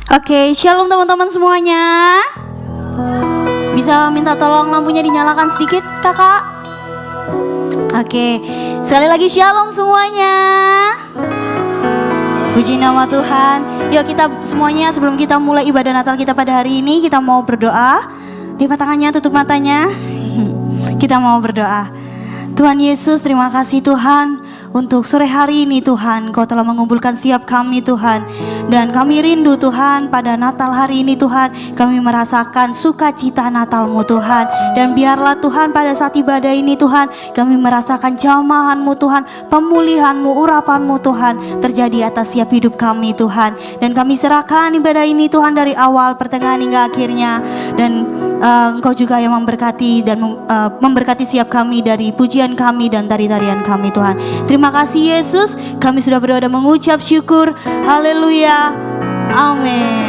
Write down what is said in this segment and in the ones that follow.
Oke, shalom teman-teman semuanya. Bisa minta tolong lampunya dinyalakan sedikit, kakak? Oke, sekali lagi shalom semuanya. Puji nama Tuhan. Yuk kita semuanya sebelum kita mulai ibadah Natal kita pada hari ini, kita mau berdoa. Lipat tangannya, tutup matanya. Kita mau berdoa. Tuhan Yesus, terima kasih Tuhan untuk sore hari ini Tuhan, Kau telah mengumpulkan setiap kami Tuhan. Dan kami rindu Tuhan pada Natal hari ini Tuhan, kami merasakan sukacita Natal-Mu Tuhan. Dan biarlah Tuhan pada saat ibadah ini Tuhan, kami merasakan jamahan-Mu Tuhan, pemulihan-Mu, urapan-Mu Tuhan terjadi atas setiap hidup kami Tuhan. Dan kami serahkan ibadah ini Tuhan dari awal, pertengahan hingga akhirnya. Dan Engkau juga yang memberkati dan memberkati setiap kami dari pujian kami dan tari-tarian kami Tuhan. Terima kasih Yesus, kami sudah berdoa dan mengucap syukur. Haleluya, amin.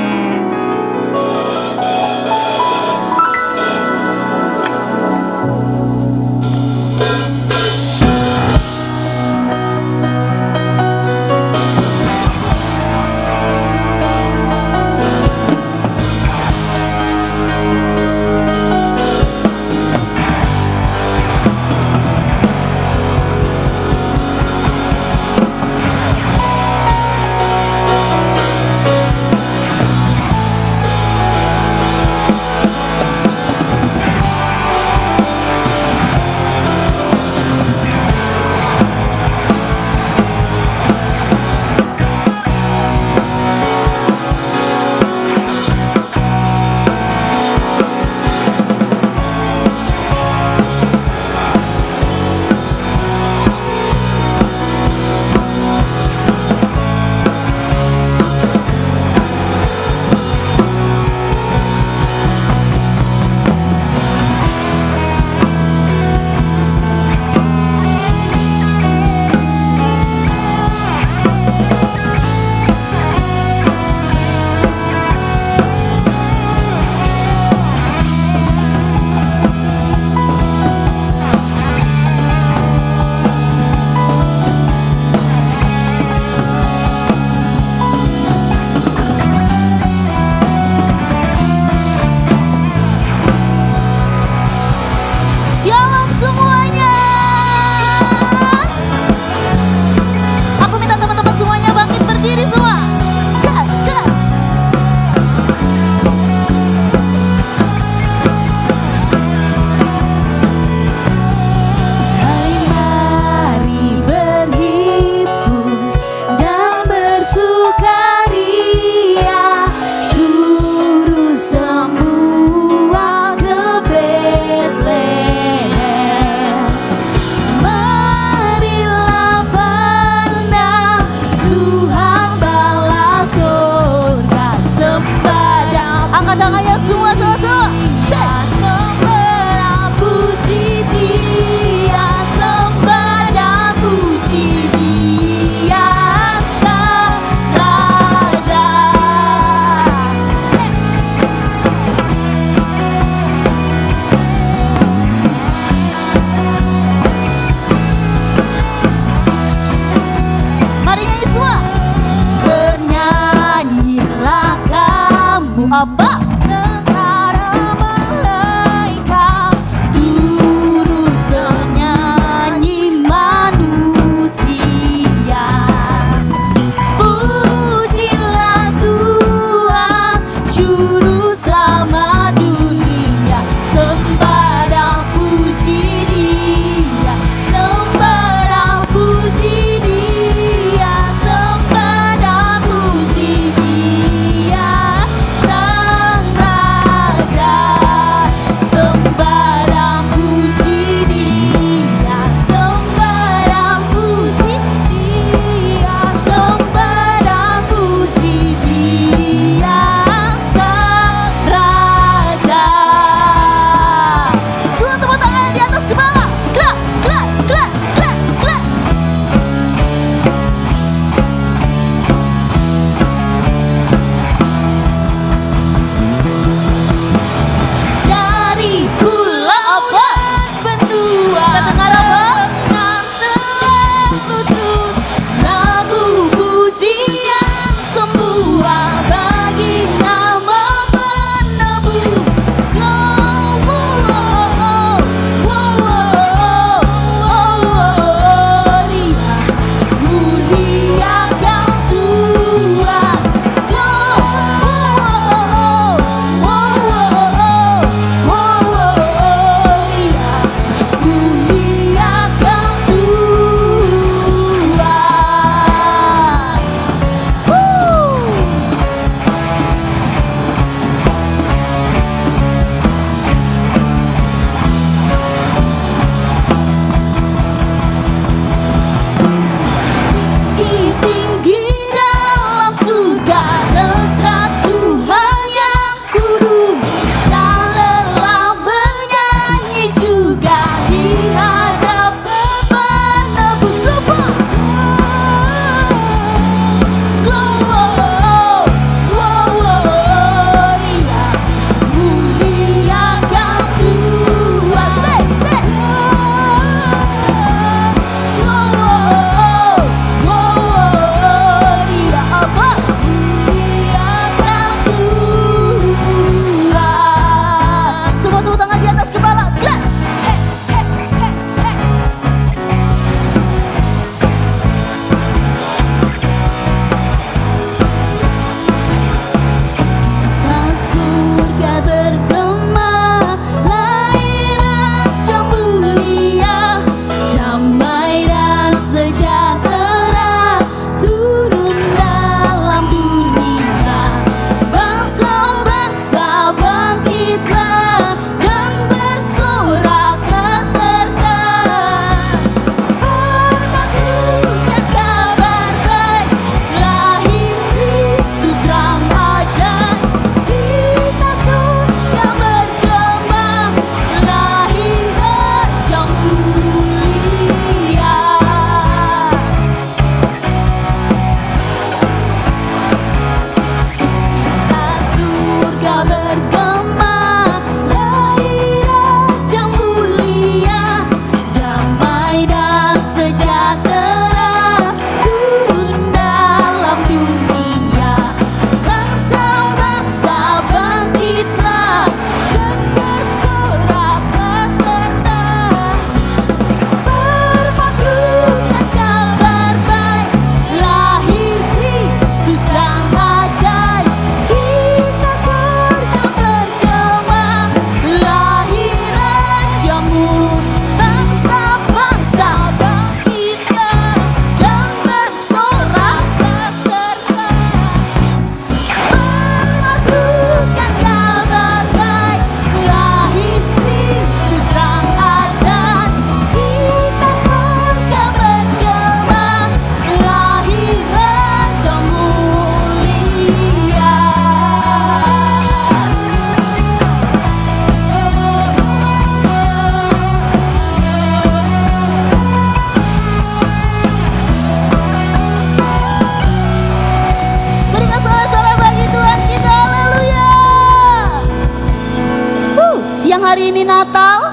hari ini Natal,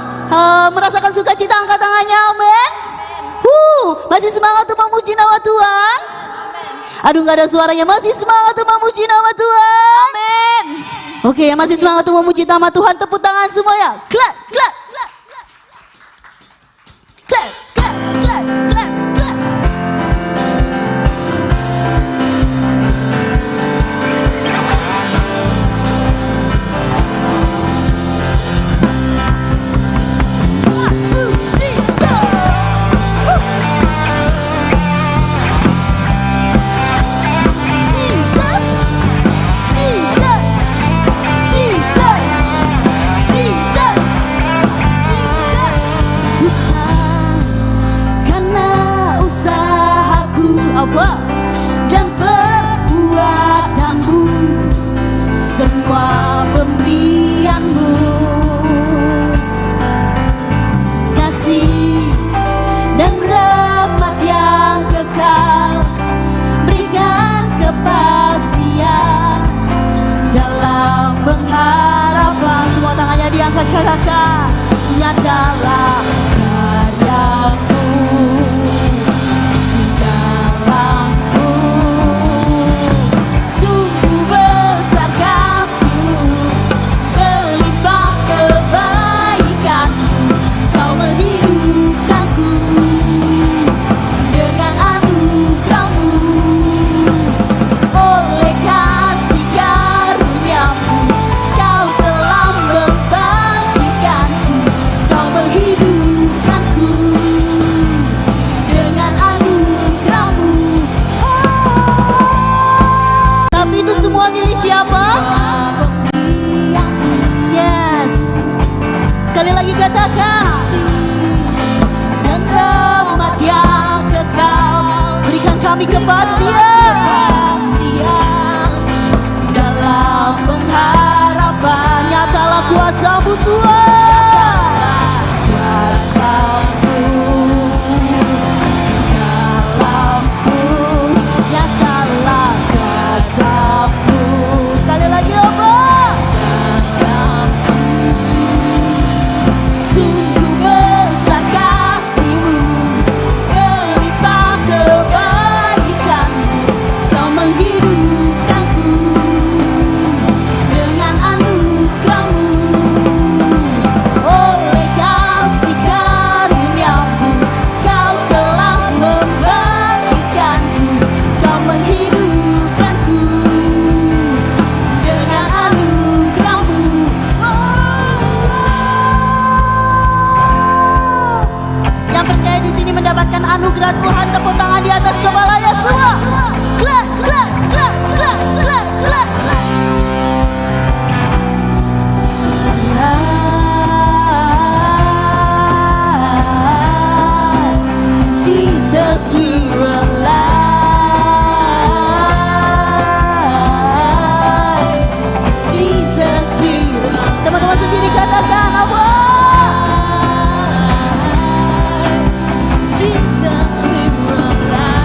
merasakan sukacita, angkat tangannya, amin. Masih semangat untuk memuji nama Tuhan? Aduh, nggak ada suaranya. Masih semangat untuk memuji nama Tuhan? Amin. Oke, masih semangat untuk memuji nama Tuhan. Tepuk tangan semua ya. Clap, clap, clap, clap, clap, clap, clap, clap, clap. One, two, three, go. Jesus, Jesus, Jesus, Jesus, Jesus. Karena usahaku apa dan perbuatanmu, semua pemberianmu, kasih dan rahmat yang kekal, berikan kepastian dalam pengharapan. Semua tangannya diangkat ke kakak. Nyatalah karyamu di dalamku, sungguh besar kasihmu, berlimpah kebaikanmu, kau menghidupkanku dengan anugerahmu. Oleh kasih karuniamu, kau telah membangkitkanku, kau menghidupkanku dengan anugerahmu. Tapi itu semua milik siapa? Yes. Sekali lagi katakan. Dan rahmat yang kekal, berikan kami kepastian dalam pengharapan. Nyatalah kuasa-Mu Tuhan, kuasa-Mu dalamku. Nyatalah kuasa-Mu. Sekali lagi Allah. Sungguh besar kasih-Mu, berlimpah kebaikan-Mu, kau menghidupkanku dengan anugerah-Mu. Oleh kasih karuniamu, kau telah membangkitkanku, kau menghidupkanku dengan anugerah-Mu. Yang percaya di sini mendapatkan anugerah Tuhan, tepuk tangan di atas kepalanya semua. Clap, clap, clap, clap, clap, clap, clap. Jesus, we're alive. Jesus, we're alive. Teman-teman sendiri katakan apa? Jesus, we're alive.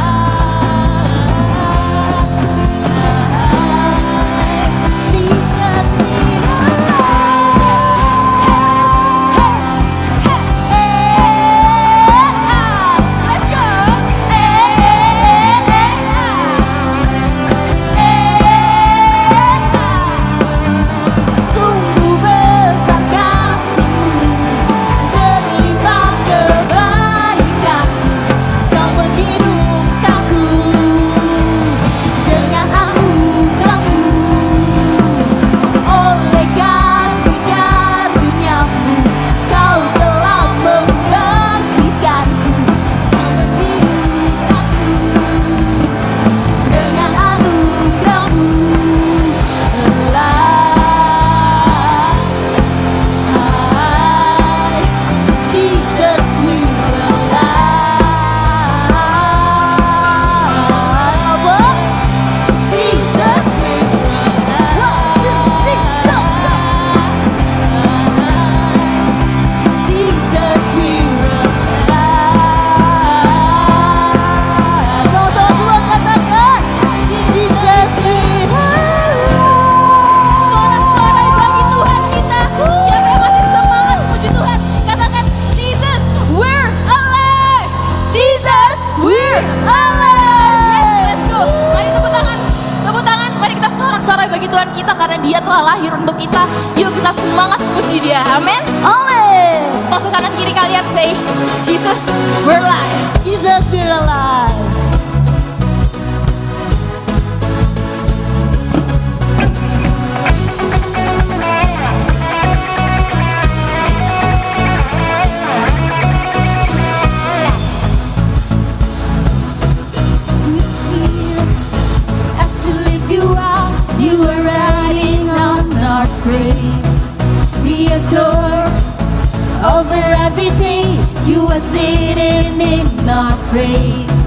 kita karena dia telah lahir untuk kita. Yuk kita semangat puji dia. Amin. Amin. Pasuk kanan kiri kalian say, Jesus we're alive. Jesus we're alive. Praise, we adore over everything. You are sitting in our praise.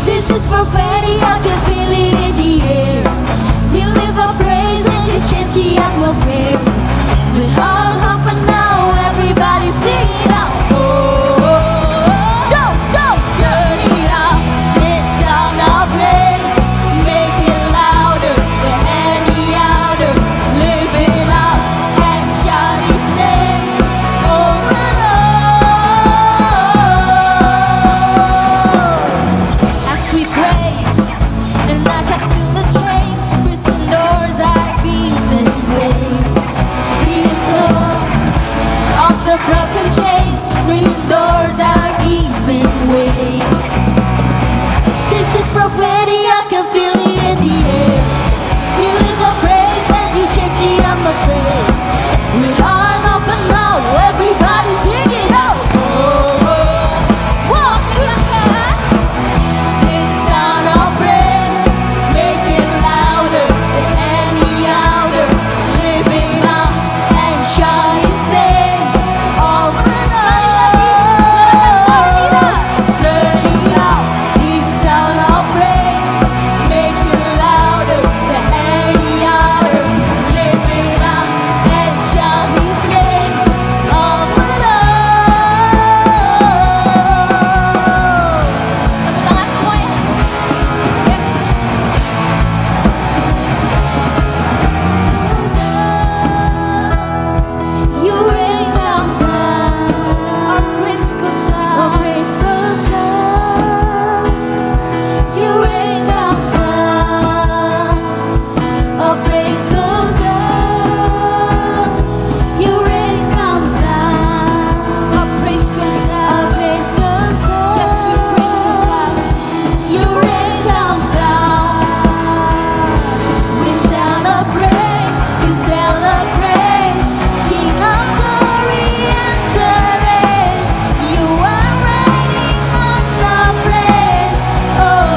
This is prophetic, I can feel it in the air. We live our praise and you change the atmosphere. With hearts open now, everybody sing it out. Oh, jump, jump, turn it up. This sound of praise, make it louder than any other. Live it up and shout His name over and over. As we praise, and I can feel the chains, prison doors are giving way. The door of the broken chains, prison doors are giving way. This is prophetic, I can feel it in the air. We live a praise and you change the atmosphere. With heart open now, everybody sing it out. Oh, walk to the head. This sound of praise, make it louder than any other. Live it now and shout His name over and over. Turn it out. This sound of praise, make it louder than any other. Live it up and shout His name over and over. Tepuk tangan semuanya. Yes. You rain down sound, our praise goes up. You rain down sound, our praise goes up. You rain down sound, our praise goes up. Yes, we praise goes up. You rain down sound, we shout a praise, we celebrate. King of glory entering, you are reigning on the praise. Oh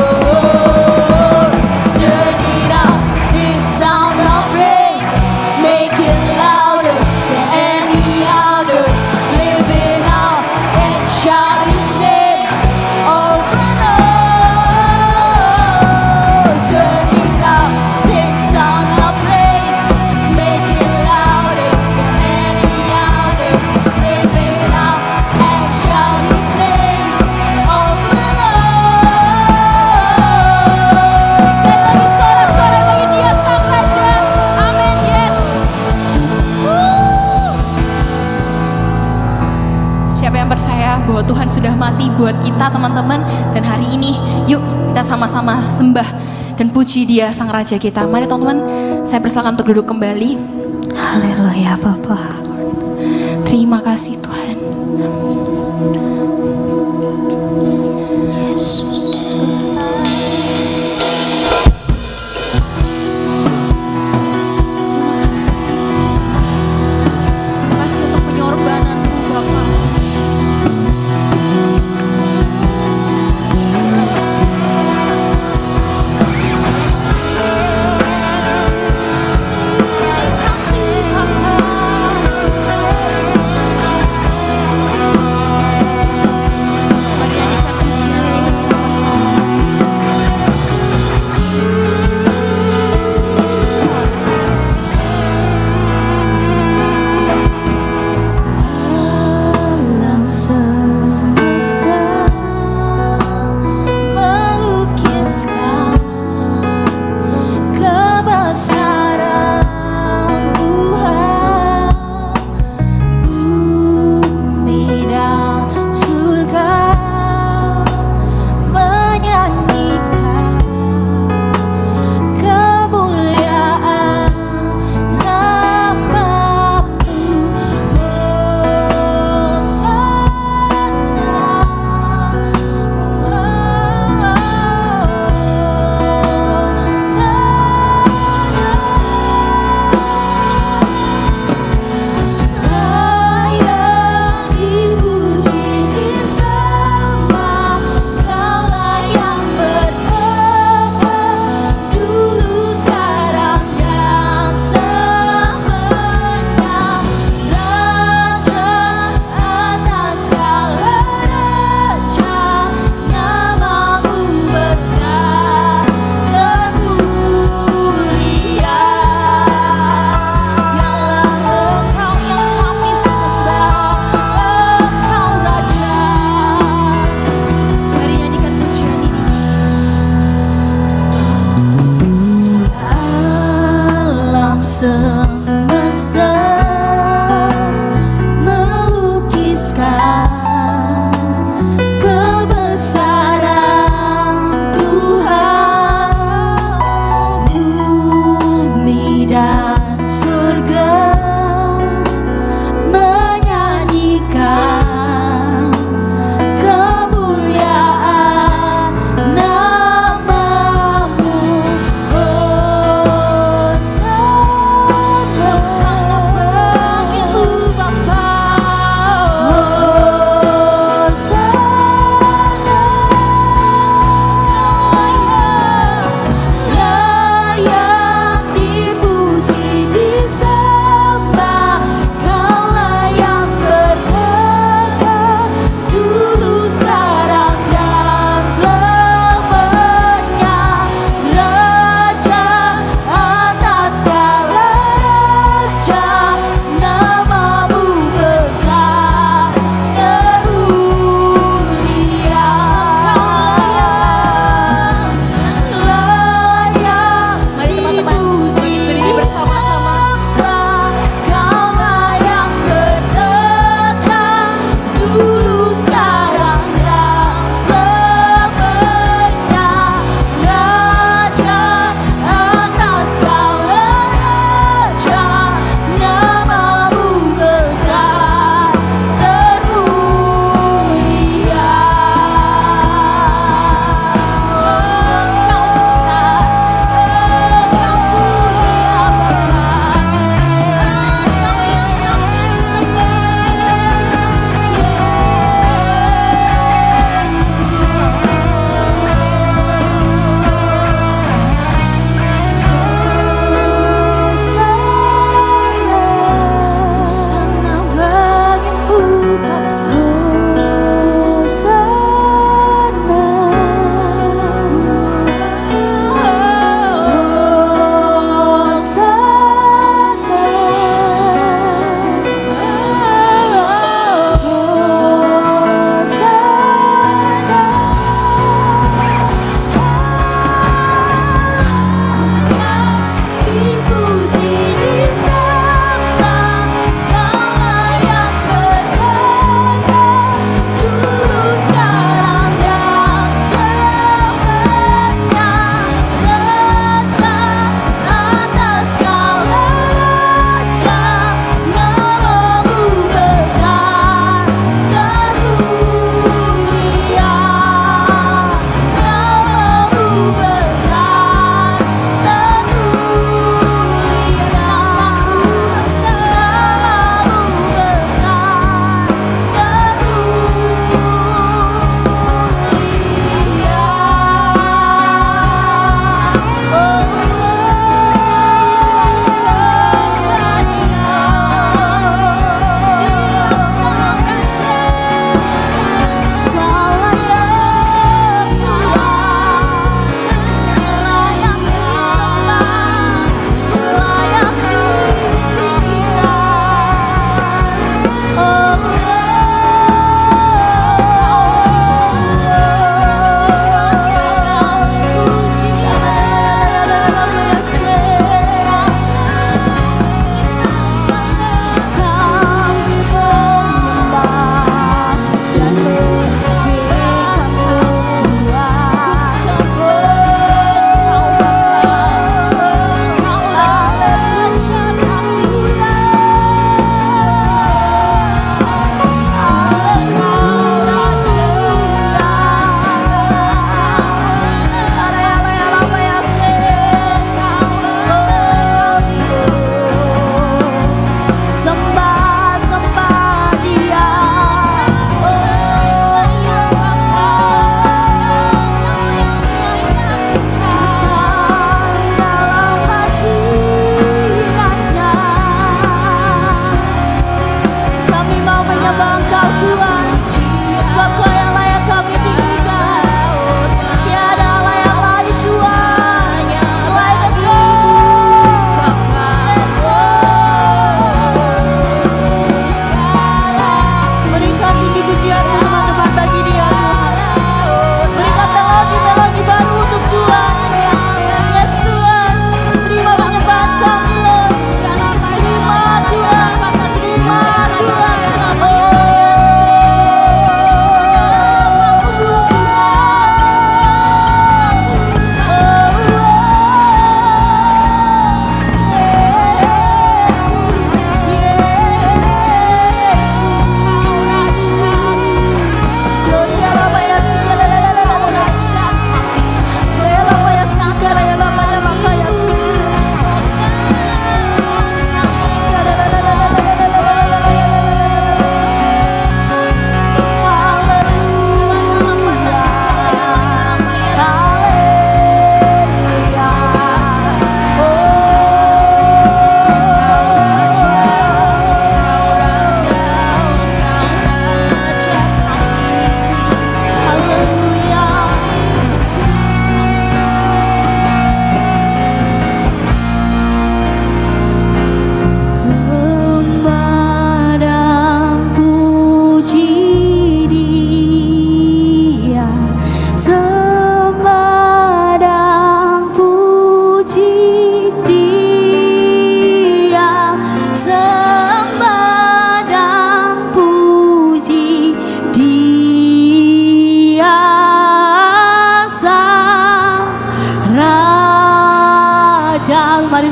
Lord, turn it up, this sound of praise, make it louder than any other. Live it out and shout His name over and over. Turn it up, this sound of praise, make it louder than any other. Live it out and shout His name over and over. Sekali lagi sorak-sorai bagi Dia Sang Raja. Amin, yes. Siapa yang percaya bahwa Tuhan sudah mati buat kita teman-teman. Dan hari ini yuk kita sama-sama sembah dan puji Dia Sang Raja kita. Mari teman-teman, saya persilakan untuk duduk kembali. Haleluya Bapa. Terima kasih Tuhan. Yesus. Terima kasih untuk pengorbananmu Bapa. Kami Bapa.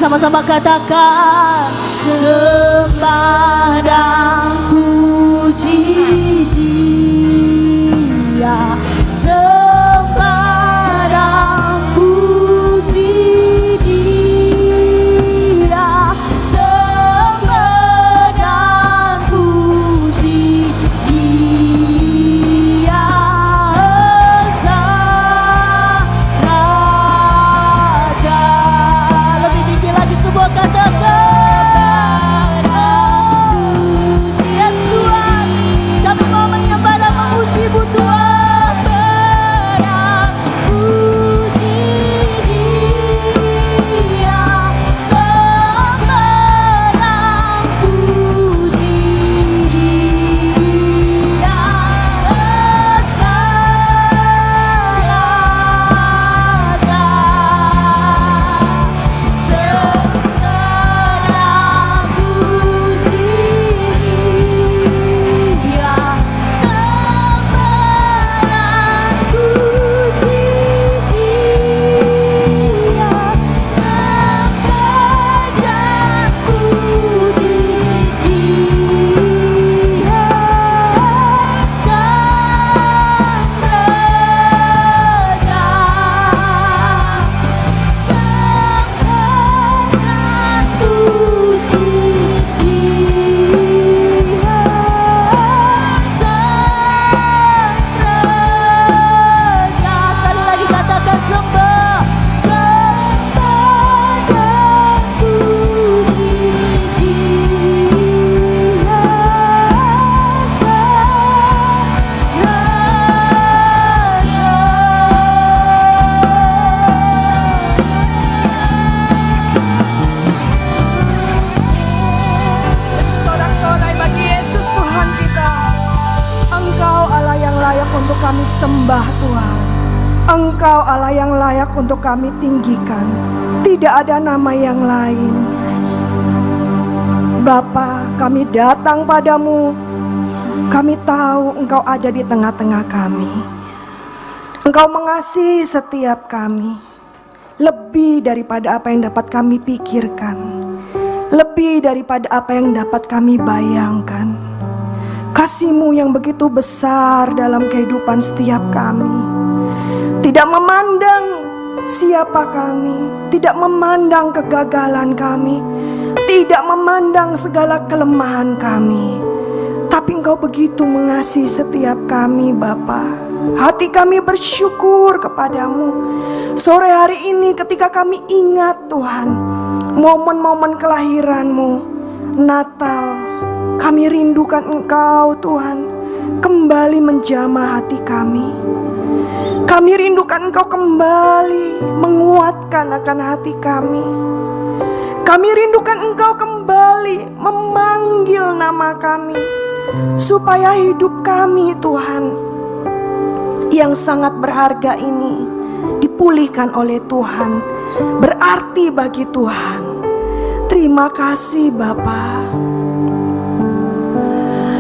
sama-sama katakan sembah dan puji Dia, sembah dan puji Dia, sembah dan puji Dia, Sang Raja. Lebih tinggi lagi semua katakan. Yes Tuhan, kami mau menyembah dan memuji-Mu Tuhan. Kami sembah Tuhan. Engkau Allah yang layak untuk kami tinggikan. Tidak ada nama yang lain. Bapa, kami datang padamu. Kami tahu Engkau ada di tengah-tengah kami. Engkau mengasihi setiap kami. Lebih daripada apa yang dapat kami pikirkan. Lebih daripada apa yang dapat kami bayangkan. Kasih-Mu yang begitu besar dalam kehidupan setiap kami. Tidak memandang siapa kami, tidak memandang kegagalan kami, tidak memandang segala kelemahan kami. Tapi Engkau begitu mengasihi setiap kami Bapa. Hati kami bersyukur kepadamu. Sore hari ini ketika kami ingat Tuhan, momen-momen kelahiran-Mu, Natal, kami rindukan Engkau Tuhan, kembali menjamah hati kami. Kami rindukan Engkau kembali menguatkan akan hati kami. Kami rindukan Engkau kembali memanggil nama kami, supaya hidup kami Tuhan yang sangat berharga ini dipulihkan oleh Tuhan, berarti bagi Tuhan. Terima kasih Bapa.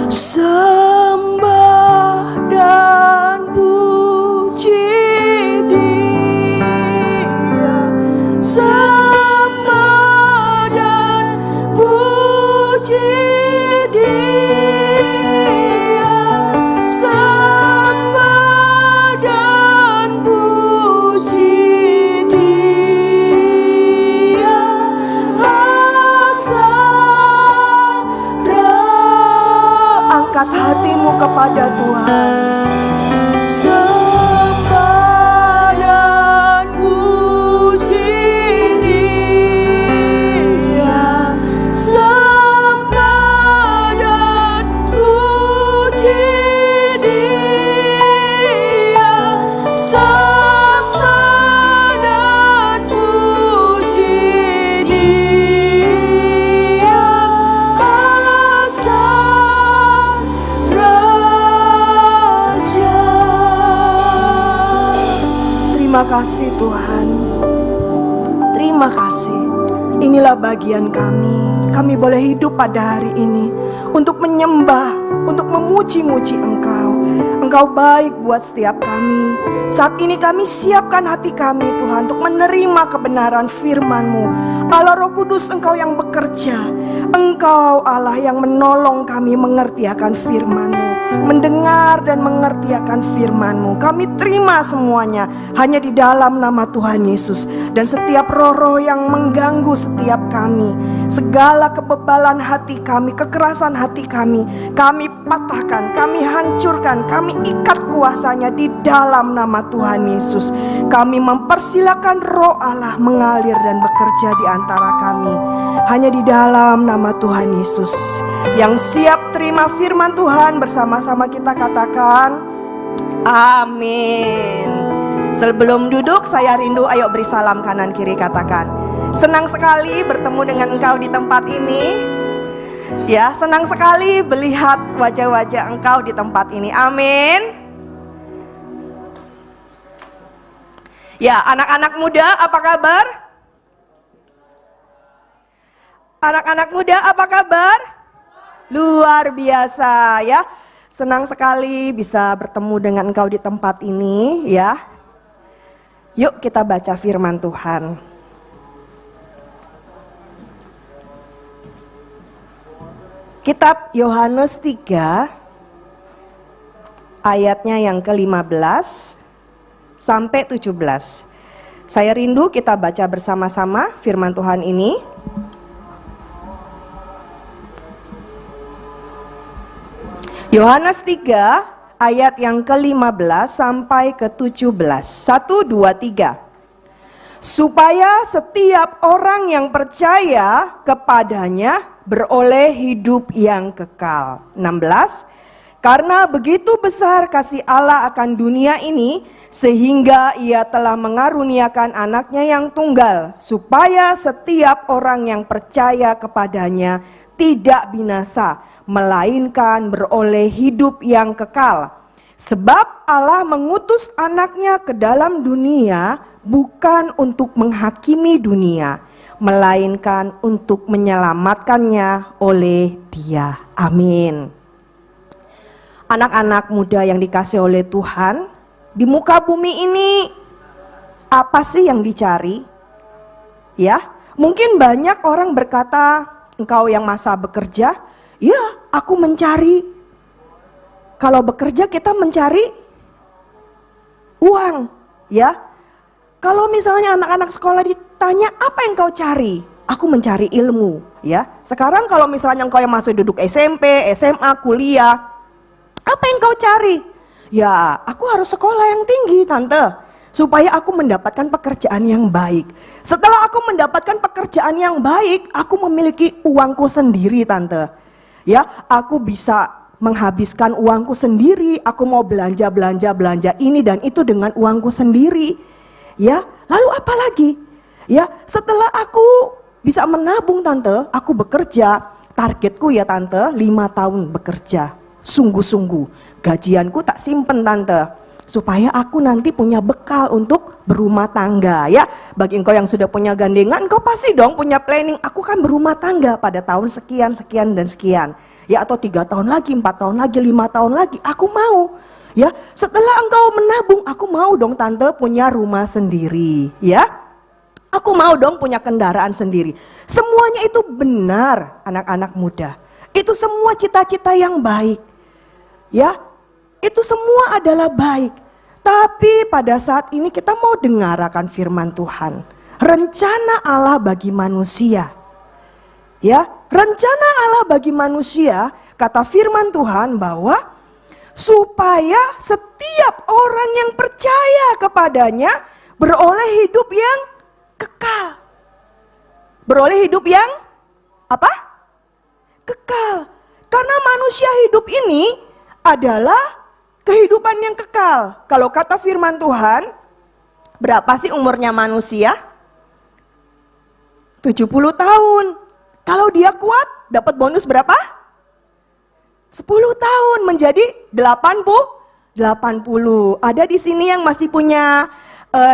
Sembah dan puji Dia, sembah dan puji Dia, sembah dan puji Dia, angkat hatimu kepada Tuhan. Sembah dan puji Dia, sembah dan puji Dia, sembah dan puji Dia, terima kasih Tuhan. Terima kasih. Inilah bagian kami. Kami boleh hidup pada hari ini untuk menyembah, untuk memuji-muji Engkau. Engkau baik buat setiap kami. Saat ini kami siapkan hati kami Tuhan untuk menerima kebenaran firman-Mu. Allah Roh Kudus, Engkau yang bekerja. Engkau Allah yang menolong kami mengerti akan firman-Mu, mendengar dan mengerti akan firman-Mu. Kami terima semuanya hanya di dalam nama Tuhan Yesus. Dan setiap roh-roh yang mengganggu setiap kami, segala kebebalan hati kami, kekerasan hati kami patahkan, kami hancurkan, kami ikat kuasanya di dalam nama Tuhan Yesus. Kami mempersilakan Roh Allah mengalir dan bekerja di antara kami hanya di dalam nama Tuhan Yesus. Yang siap terima firman Tuhan bersama-sama kita katakan amin. Sebelum duduk saya rindu, ayo beri salam kanan kiri, katakan senang sekali bertemu dengan engkau di tempat ini. Ya, senang sekali melihat wajah-wajah engkau di tempat ini. Amin. Ya, anak-anak muda apa kabar? Anak-anak muda apa kabar? Luar biasa ya. Senang sekali bisa bertemu dengan engkau di tempat ini ya. Yuk kita baca firman Tuhan. Kitab Yohanes 3 ayatnya yang ke-15 sampai 17. Saya rindu kita baca bersama-sama firman Tuhan ini. Yohanes 3 ayat yang ke-15 sampai ke-17. 1, 2, 3. Supaya setiap orang yang percaya kepadanya beroleh hidup yang kekal. 16. Karena begitu besar kasih Allah akan dunia ini, sehingga Ia telah mengaruniakan anaknya yang tunggal, supaya setiap orang yang percaya kepadanya tidak binasa, melainkan beroleh hidup yang kekal. Sebab Allah mengutus anaknya ke dalam dunia bukan untuk menghakimi dunia, melainkan untuk menyelamatkannya oleh Dia. Amin. Anak-anak muda yang dikasih oleh Tuhan, di muka bumi ini apa sih yang dicari? Ya, mungkin banyak orang berkata, engkau yang masa bekerja, ya aku mencari. Kalau bekerja kita mencari uang, ya. Kalau misalnya anak-anak sekolah ditanya, apa yang kau cari? Aku mencari ilmu, ya. Sekarang kalau misalnya engkau yang masih duduk SMP, SMA, kuliah, apa yang kau cari? Ya, aku harus sekolah yang tinggi, tante, supaya aku mendapatkan pekerjaan yang baik. Setelah aku mendapatkan pekerjaan yang baik, aku memiliki uangku sendiri, tante. Ya, aku bisa menghabiskan uangku sendiri. Aku mau belanja ini dan itu dengan uangku sendiri. Ya, lalu apa lagi? Ya, setelah aku bisa menabung, tante, aku bekerja. Targetku ya, tante, 5 tahun bekerja. Sungguh-sungguh, gajianku tak simpen, tante, supaya aku nanti punya bekal untuk berumah tangga. Ya, bagi engkau yang sudah punya gandengan, engkau pasti dong punya planning, aku kan berumah tangga pada tahun sekian, sekian, dan sekian. Ya, atau 3 tahun lagi, 4 tahun lagi, 5 tahun lagi, aku mau. Ya, setelah engkau menabung, aku mau dong, tante, punya rumah sendiri. Ya, aku mau dong punya kendaraan sendiri. Semuanya itu benar, anak-anak muda. Itu semua cita-cita yang baik. Ya, itu semua adalah baik. Tapi pada saat ini kita mau dengarkan firman Tuhan. Rencana Allah bagi manusia. Ya, rencana Allah bagi manusia, kata firman Tuhan bahwa supaya setiap orang yang percaya kepadanya beroleh hidup yang kekal. Beroleh hidup yang apa? Kekal. Karena manusia hidup ini adalah kehidupan yang kekal. Kalau kata firman Tuhan, berapa sih umurnya manusia? 70 tahun. Kalau dia kuat, dapat bonus berapa? 10 tahun menjadi 80. Ada di sini yang masih punya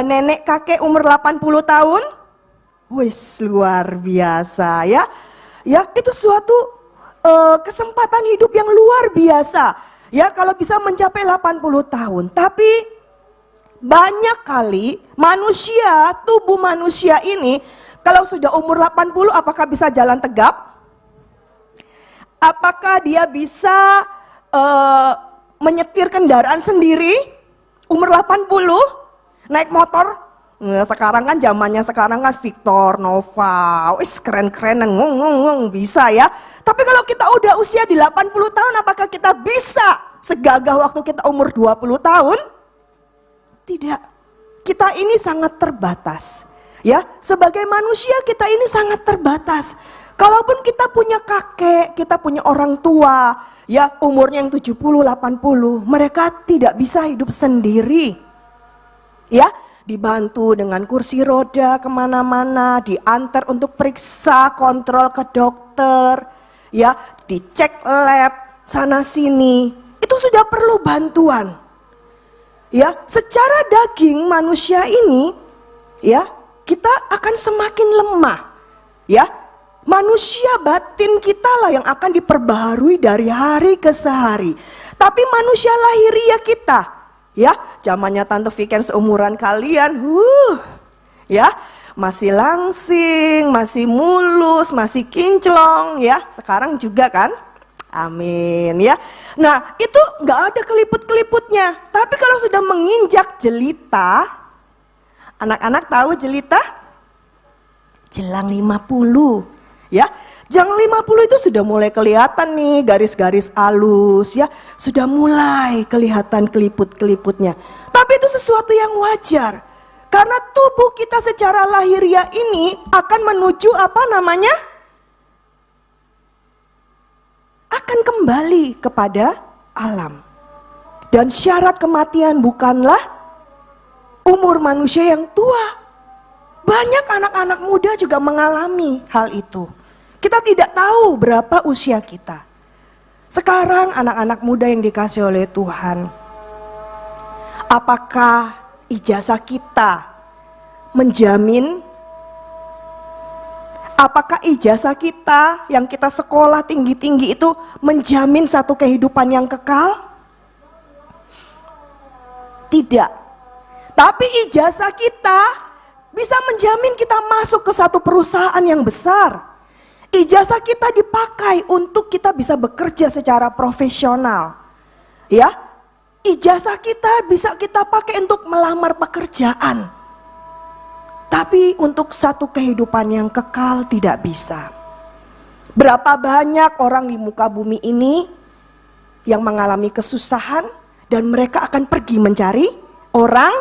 nenek kakek umur 80 tahun? Wis, luar biasa ya. Ya, itu suatu kesempatan hidup yang luar biasa. Ya, kalau bisa mencapai 80 tahun. Tapi banyak kali manusia, tubuh manusia ini Kalau sudah umur 80, apakah bisa jalan tegap? Apakah dia bisa menyetir kendaraan sendiri? Umur 80? Naik motor? Nah, sekarang kan zamannya sekarang kan Victor, Nova, wis keren-keren, bisa ya. Tapi kalau kita udah usia di 80 tahun, apakah kita bisa segagah waktu kita umur 20 tahun? Tidak. Kita ini sangat terbatas. Ya, sebagai manusia kita ini sangat terbatas. Kalaupun kita punya kakek, kita punya orang tua, ya umurnya yang 70, 80, mereka tidak bisa hidup sendiri. Ya, dibantu dengan kursi roda kemana-mana, diantar untuk periksa, kontrol ke dokter, ya, dicek lab sana sini, itu sudah perlu bantuan. Ya, secara daging manusia ini, ya, kita akan semakin lemah. Ya, manusia batin kita lah yang akan diperbaharui dari hari ke hari. Tapi manusia lahiriah kita, ya, zamannya Tante Viken seumuran kalian, ya, masih langsing, masih mulus, masih kinclong, ya, sekarang juga kan, amin, ya. Nah, itu nggak ada keliput-keliputnya. Tapi kalau sudah menginjak jelita, anak-anak tahu jelita? Jelang 50, ya. Jelang 50 itu sudah mulai kelihatan nih garis-garis halus, ya. Sudah mulai kelihatan keliput-keliputnya. Tapi itu sesuatu yang wajar. Karena tubuh kita secara lahiriah ini akan menuju apa namanya? Akan kembali kepada alam. Dan syarat kematian bukanlah umur manusia yang tua. Banyak anak-anak muda juga mengalami hal itu. Kita tidak tahu berapa usia kita. Sekarang anak-anak muda yang dikasih oleh Tuhan, apakah ijazah kita menjamin? Apakah ijazah kita yang kita sekolah tinggi-tinggi itu menjamin satu kehidupan yang kekal? Tidak. Tapi ijazah kita bisa menjamin kita masuk ke satu perusahaan yang besar. Ijazah kita dipakai untuk kita bisa bekerja secara profesional. Ya, ijazah kita bisa kita pakai untuk melamar pekerjaan. Tapi untuk satu kehidupan yang kekal tidak bisa. Berapa banyak orang di muka bumi ini yang mengalami kesusahan dan mereka akan pergi mencari orang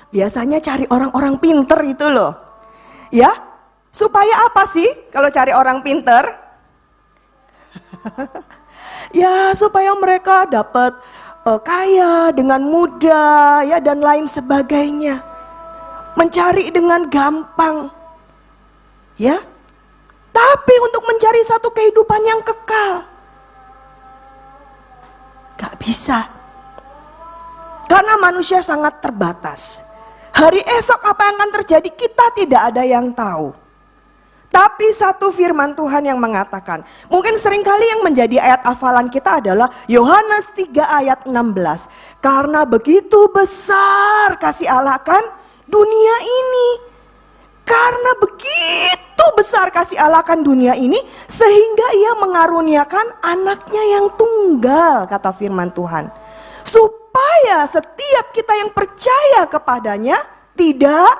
biasanya cari orang-orang pinter itu loh. Ya, supaya apa sih kalau cari orang pinter? Ya, supaya mereka dapat kaya dengan mudah, ya, dan lain sebagainya. Mencari dengan gampang. Ya. Tapi untuk mencari satu kehidupan yang kekal, gak bisa. Karena manusia sangat terbatas. Hari esok apa yang akan terjadi kita tidak ada yang tahu. Tapi satu firman Tuhan yang mengatakan, mungkin seringkali yang menjadi ayat hafalan kita adalah Yohanes 3 ayat 16. Karena begitu besar kasih Allah akan dunia ini. Karena begitu besar kasih Allah akan dunia ini, sehingga ia mengaruniakan anaknya yang tunggal, kata firman Tuhan. Supaya setiap kita yang percaya kepadanya tidak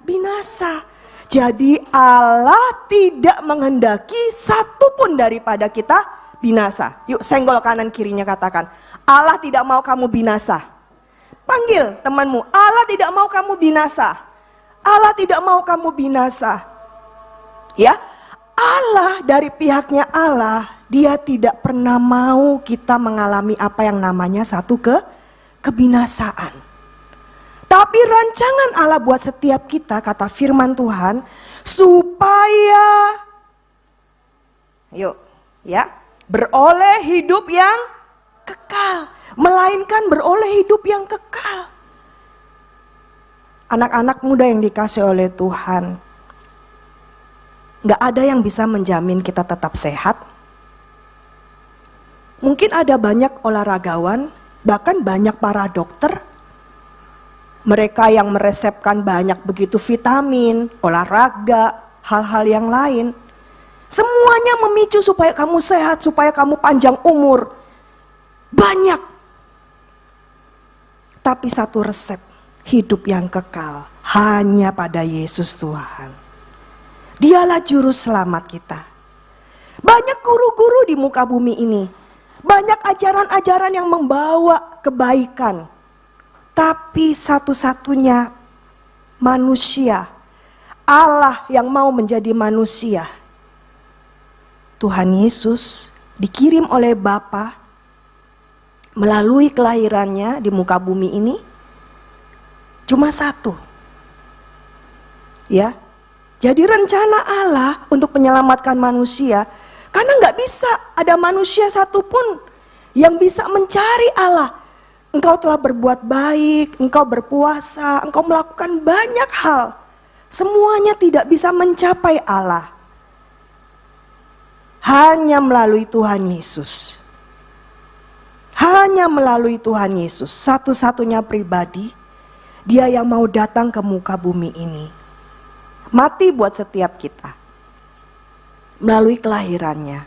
binasa. Jadi Allah tidak menghendaki satupun daripada kita binasa. Yuk senggol kanan kirinya katakan, Allah tidak mau kamu binasa. Panggil temanmu, Allah tidak mau kamu binasa. Allah tidak mau kamu binasa. Ya, Allah dari pihaknya Allah, Dia tidak pernah mau kita mengalami apa yang namanya satu kebinasaan. Tapi rancangan Allah buat setiap kita, kata firman Tuhan, supaya beroleh hidup yang kekal, melainkan beroleh hidup yang kekal. Anak-anak muda yang dikasih oleh Tuhan, gak ada yang bisa menjamin kita tetap sehat. Mungkin ada banyak olahragawan, bahkan banyak para dokter Mereka yang meresepkan banyak begitu vitamin, olahraga, hal-hal yang lain. Semuanya memicu supaya kamu sehat, supaya kamu panjang umur. Banyak. Tapi satu resep hidup yang kekal hanya pada Yesus Tuhan. Dialah juru selamat kita. Banyak guru-guru di muka bumi ini. Banyak ajaran-ajaran yang membawa kebaikan. Tapi satu-satunya manusia, Allah yang mau menjadi manusia, Tuhan Yesus dikirim oleh Bapa melalui kelahirannya di muka bumi ini cuma satu. Ya. Jadi rencana Allah untuk menyelamatkan manusia, karena nggak bisa ada manusia satupun yang bisa mencari Allah. Engkau telah berbuat baik, engkau berpuasa, engkau melakukan banyak hal. Semuanya tidak bisa mencapai Allah. Hanya melalui Tuhan Yesus. Hanya melalui Tuhan Yesus, satu-satunya pribadi, Dia yang mau datang ke muka bumi ini. Mati buat setiap kita. Melalui kelahirannya.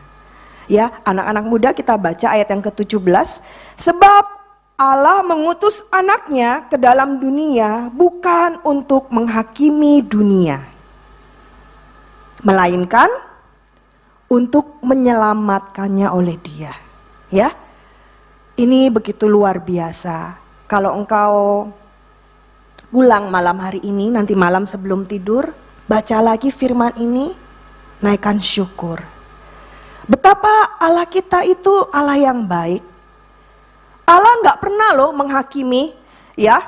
Ya, anak-anak muda kita baca ayat yang ke-17. Sebab Allah mengutus anaknya ke dalam dunia bukan untuk menghakimi dunia, melainkan untuk menyelamatkannya oleh Dia. Ya, ini begitu luar biasa. Kalau engkau pulang malam hari ini, nanti malam sebelum tidur, baca lagi firman ini, naikkan syukur. Betapa Allah kita itu Allah yang baik. Allah nggak pernah loh menghakimi, ya.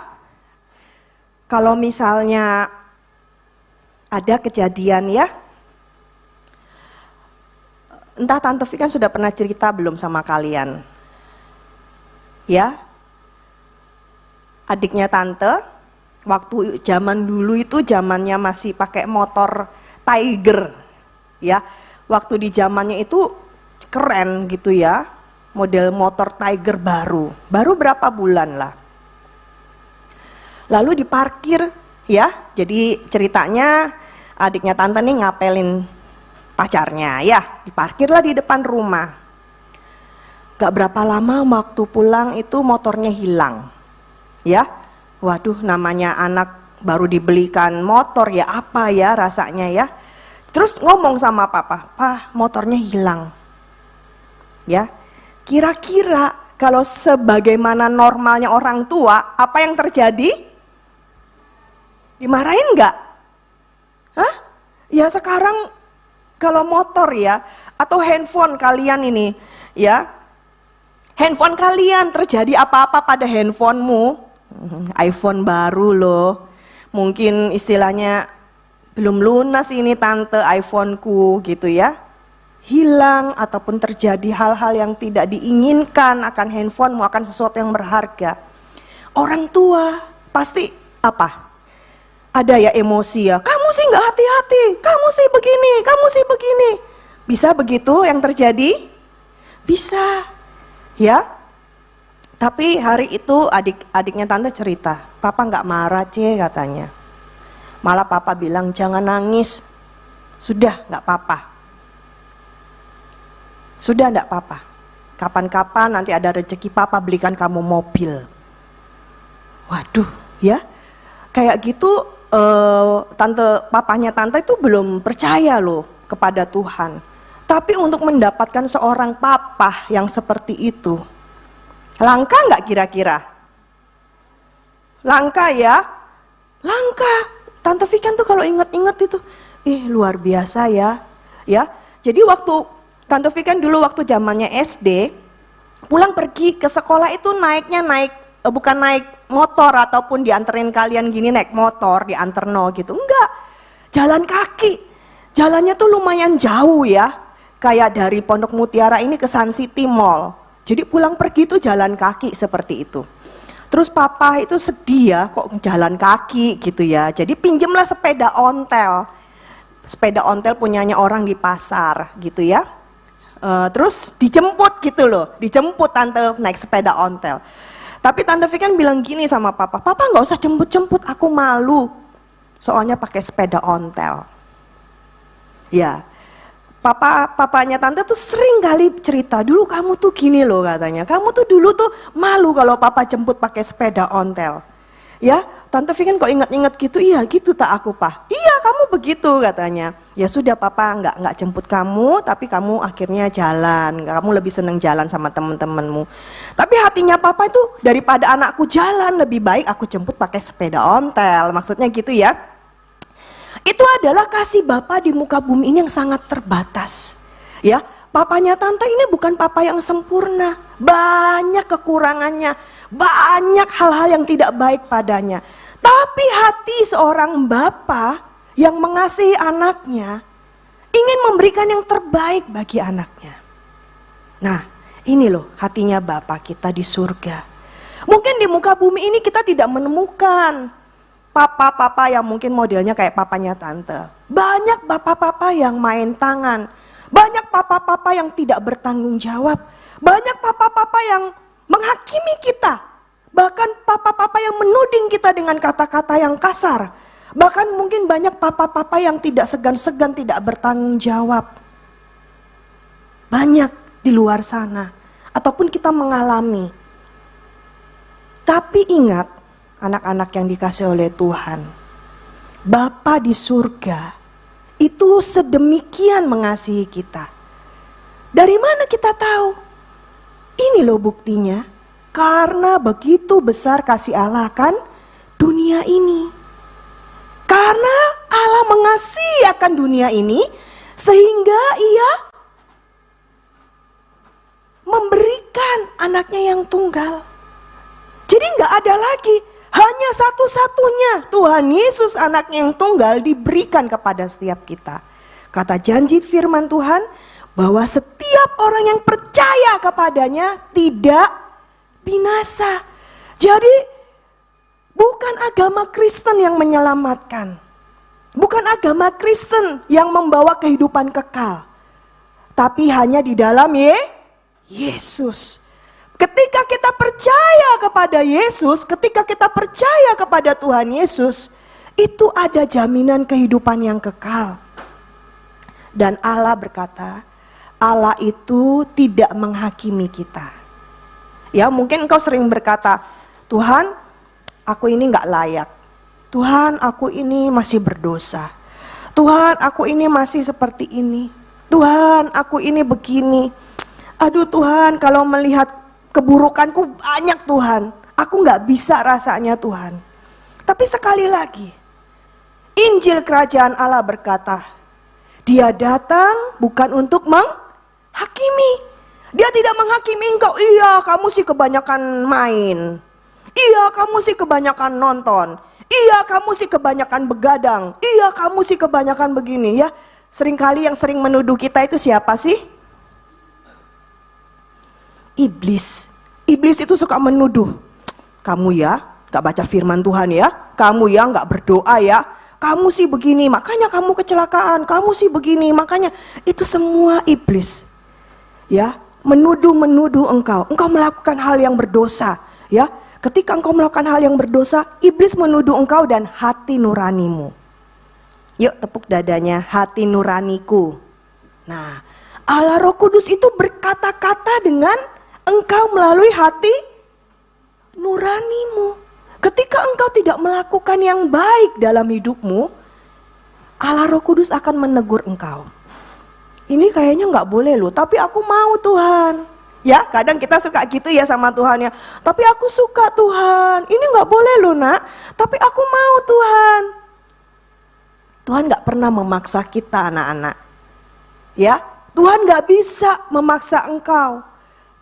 Kalau misalnya ada kejadian ya, entah Tante Vi kan sudah pernah cerita belum sama kalian, ya. Adiknya Tante, waktu zaman dulu itu zamannya masih pakai motor Tiger, ya. Waktu di zamannya itu keren gitu ya. Model motor Tiger baru berapa bulan lah. Lalu diparkir ya, jadi ceritanya adiknya Tante nih ngapelin pacarnya ya, diparkirlah di depan rumah. Gak berapa lama waktu pulang itu motornya hilang ya. Waduh, namanya anak baru dibelikan motor ya, apa ya rasanya ya. Terus ngomong sama papa, "Pak, motornya hilang." Ya. Kira-kira kalau sebagaimana normalnya orang tua, apa yang terjadi? Dimarahin enggak? Hah? Ya sekarang kalau motor ya, atau handphone kalian ini, ya. Handphone kalian terjadi apa-apa pada handphonemu, iPhone baru loh. Mungkin istilahnya belum lunas ini tante iPhoneku gitu ya. Hilang ataupun terjadi hal-hal yang tidak diinginkan akan handphonemu, akan sesuatu yang berharga. Orang tua pasti apa? Ada ya emosi ya, kamu sih nggak hati-hati, kamu sih begini, kamu sih begini. Bisa begitu yang terjadi? Bisa, ya. Tapi hari itu adiknya tante cerita, papa nggak marah katanya. Malah papa bilang jangan nangis, sudah nggak apa-apa. Sudah enggak apa-apa. Kapan-kapan nanti ada rezeki papa belikan kamu mobil. Waduh, ya. Kayak gitu papanya tante itu belum percaya loh kepada Tuhan. Tapi untuk mendapatkan seorang papa yang seperti itu, langka enggak kira-kira? Langka ya? Langka. Tante Vikan tuh kalau inget-inget itu, luar biasa ya. Ya. Jadi waktu Tante Vi kan dulu waktu zamannya SD, pulang pergi ke sekolah itu bukan naik motor ataupun dianterin kalian gini naik motor, dianter gitu, enggak. Jalan kaki, jalannya tuh lumayan jauh ya, kayak dari Pondok Mutiara ini ke Sun City Mall. Jadi pulang pergi tuh jalan kaki seperti itu. Terus papa itu sedih ya, kok jalan kaki gitu ya, jadi pinjemlah sepeda ontel. Sepeda ontel punyanya orang di pasar gitu ya. Terus dijemput gitu loh, dijemput tante naik sepeda ontel. Tapi Tante Vikan bilang gini sama papa, papa nggak usah jemput-jemput, aku malu. Soalnya pakai sepeda ontel. Ya, papanya Tante tuh sering kali cerita, dulu kamu tuh gini loh katanya. Kamu tuh dulu tuh malu kalau papa jemput pakai sepeda ontel. Ya, Tante Vikan kok ingat-ingat gitu, iya gitu tak aku Pak. Iya kamu begitu katanya. Ya sudah papa nggak jemput kamu, tapi kamu akhirnya jalan. Kamu lebih seneng jalan sama temen-temenmu. Tapi hatinya papa itu daripada anakku jalan, lebih baik aku jemput pakai sepeda ontel. Maksudnya gitu ya. Itu adalah kasih Bapa di muka bumi ini yang sangat terbatas. Ya, papanya Tante ini bukan papa yang sempurna. Banyak kekurangannya, banyak hal-hal yang tidak baik padanya. Tapi hati seorang bapa yang mengasihi anaknya ingin memberikan yang terbaik bagi anaknya. Nah, ini loh hatinya Bapa kita di surga. Mungkin di muka bumi ini kita tidak menemukan papa-papa yang mungkin modelnya kayak papanya Tante. Banyak papa-papa yang main tangan. Banyak papa-papa yang tidak bertanggung jawab. Banyak papa-papa yang menghakimi kita. Bahkan papa-papa yang menuding kita dengan kata-kata yang kasar. Bahkan mungkin banyak papa-papa yang tidak segan-segan, tidak bertanggung jawab. Banyak di luar sana. Ataupun kita mengalami. Tapi ingat, anak-anak yang dikasih oleh Tuhan, Bapa di surga itu sedemikian mengasihi kita. Dari mana kita tahu? Ini loh buktinya. Karena begitu besar kasih Allah kan dunia ini. Karena Allah mengasihi akan dunia ini sehingga Ia memberikan anaknya yang tunggal. Jadi nggak ada lagi, hanya satu-satunya Tuhan Yesus anaknya yang tunggal diberikan kepada setiap kita. Kata janji firman Tuhan bahwa setiap orang yang percaya kepadanya tidak binasa. Jadi bukan agama Kristen yang menyelamatkan. Bukan agama Kristen yang membawa kehidupan kekal. Tapi hanya di dalam Yesus. Ketika kita percaya kepada Yesus, ketika kita percaya kepada Tuhan Yesus, itu ada jaminan kehidupan yang kekal. Dan Allah berkata, Allah itu tidak menghakimi kita. Ya mungkin engkau sering berkata, Tuhan aku ini gak layak. Tuhan aku ini masih berdosa. Tuhan aku ini masih seperti ini. Tuhan aku ini begini. Aduh Tuhan kalau melihat keburukanku banyak Tuhan. Aku gak bisa rasanya Tuhan. Tapi sekali lagi, Injil Kerajaan Allah berkata, Dia datang bukan untuk menghakimi. Dia tidak menghakimi engkau, iya kamu sih kebanyakan main. Iya kamu sih kebanyakan nonton. Iya kamu sih kebanyakan begadang. Iya kamu sih kebanyakan begini ya. Seringkali yang sering menuduh kita itu siapa sih? Iblis. Iblis itu suka menuduh. Kamu ya gak baca firman Tuhan ya. Kamu ya gak berdoa ya. Kamu sih begini makanya kamu kecelakaan. Kamu sih begini makanya. Itu semua iblis. Ya. Menuduh engkau melakukan hal yang berdosa, ya. Ketika engkau melakukan hal yang berdosa, iblis menuduh engkau dan hati nuranimu. Yuk tepuk dadanya, hati nuraniku. Nah, Allah Roh Kudus itu berkata-kata dengan engkau melalui hati nuranimu. Ketika engkau tidak melakukan yang baik dalam hidupmu, Allah Roh Kudus akan menegur engkau. Ini kayaknya gak boleh loh, tapi aku mau Tuhan. Ya kadang kita suka gitu ya sama Tuhan ya. Tapi aku suka Tuhan, ini gak boleh loh nak, tapi aku mau Tuhan. Tuhan gak pernah memaksa kita anak-anak. Ya, Tuhan gak bisa memaksa engkau.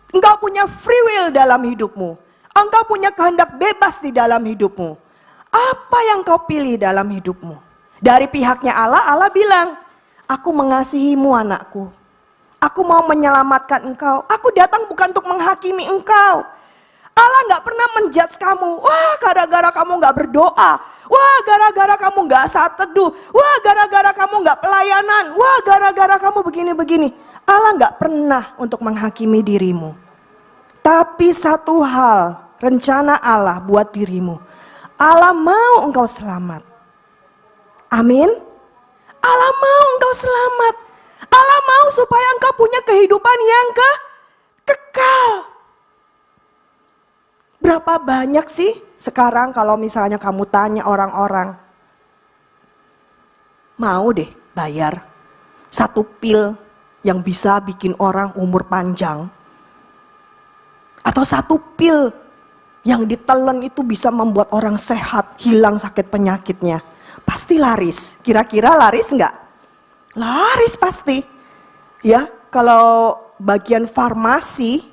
Engkau punya free will dalam hidupmu. Engkau punya kehendak bebas di dalam hidupmu. Apa yang kau pilih dalam hidupmu? Dari pihaknya Allah, Allah bilang, aku mengasihimu anakku. Aku mau menyelamatkan engkau. Aku datang bukan untuk menghakimi engkau. Allah gak pernah menjudge kamu. Wah gara-gara kamu gak berdoa. Wah gara-gara kamu gak saat teduh. Wah gara-gara kamu gak pelayanan. Wah gara-gara kamu begini-begini. Allah gak pernah untuk menghakimi dirimu. Tapi satu hal rencana Allah buat dirimu. Allah mau engkau selamat. Amin. Allah mau engkau selamat. Allah mau supaya engkau punya kehidupan yang kekal. Berapa banyak sih sekarang kalau misalnya kamu tanya orang-orang, mau deh bayar 1 pil yang bisa bikin orang umur panjang, atau 1 pil yang ditelan itu bisa membuat orang sehat, hilang sakit penyakitnya. Pasti laris. Kira-kira laris enggak? Laris pasti. Ya, kalau bagian farmasi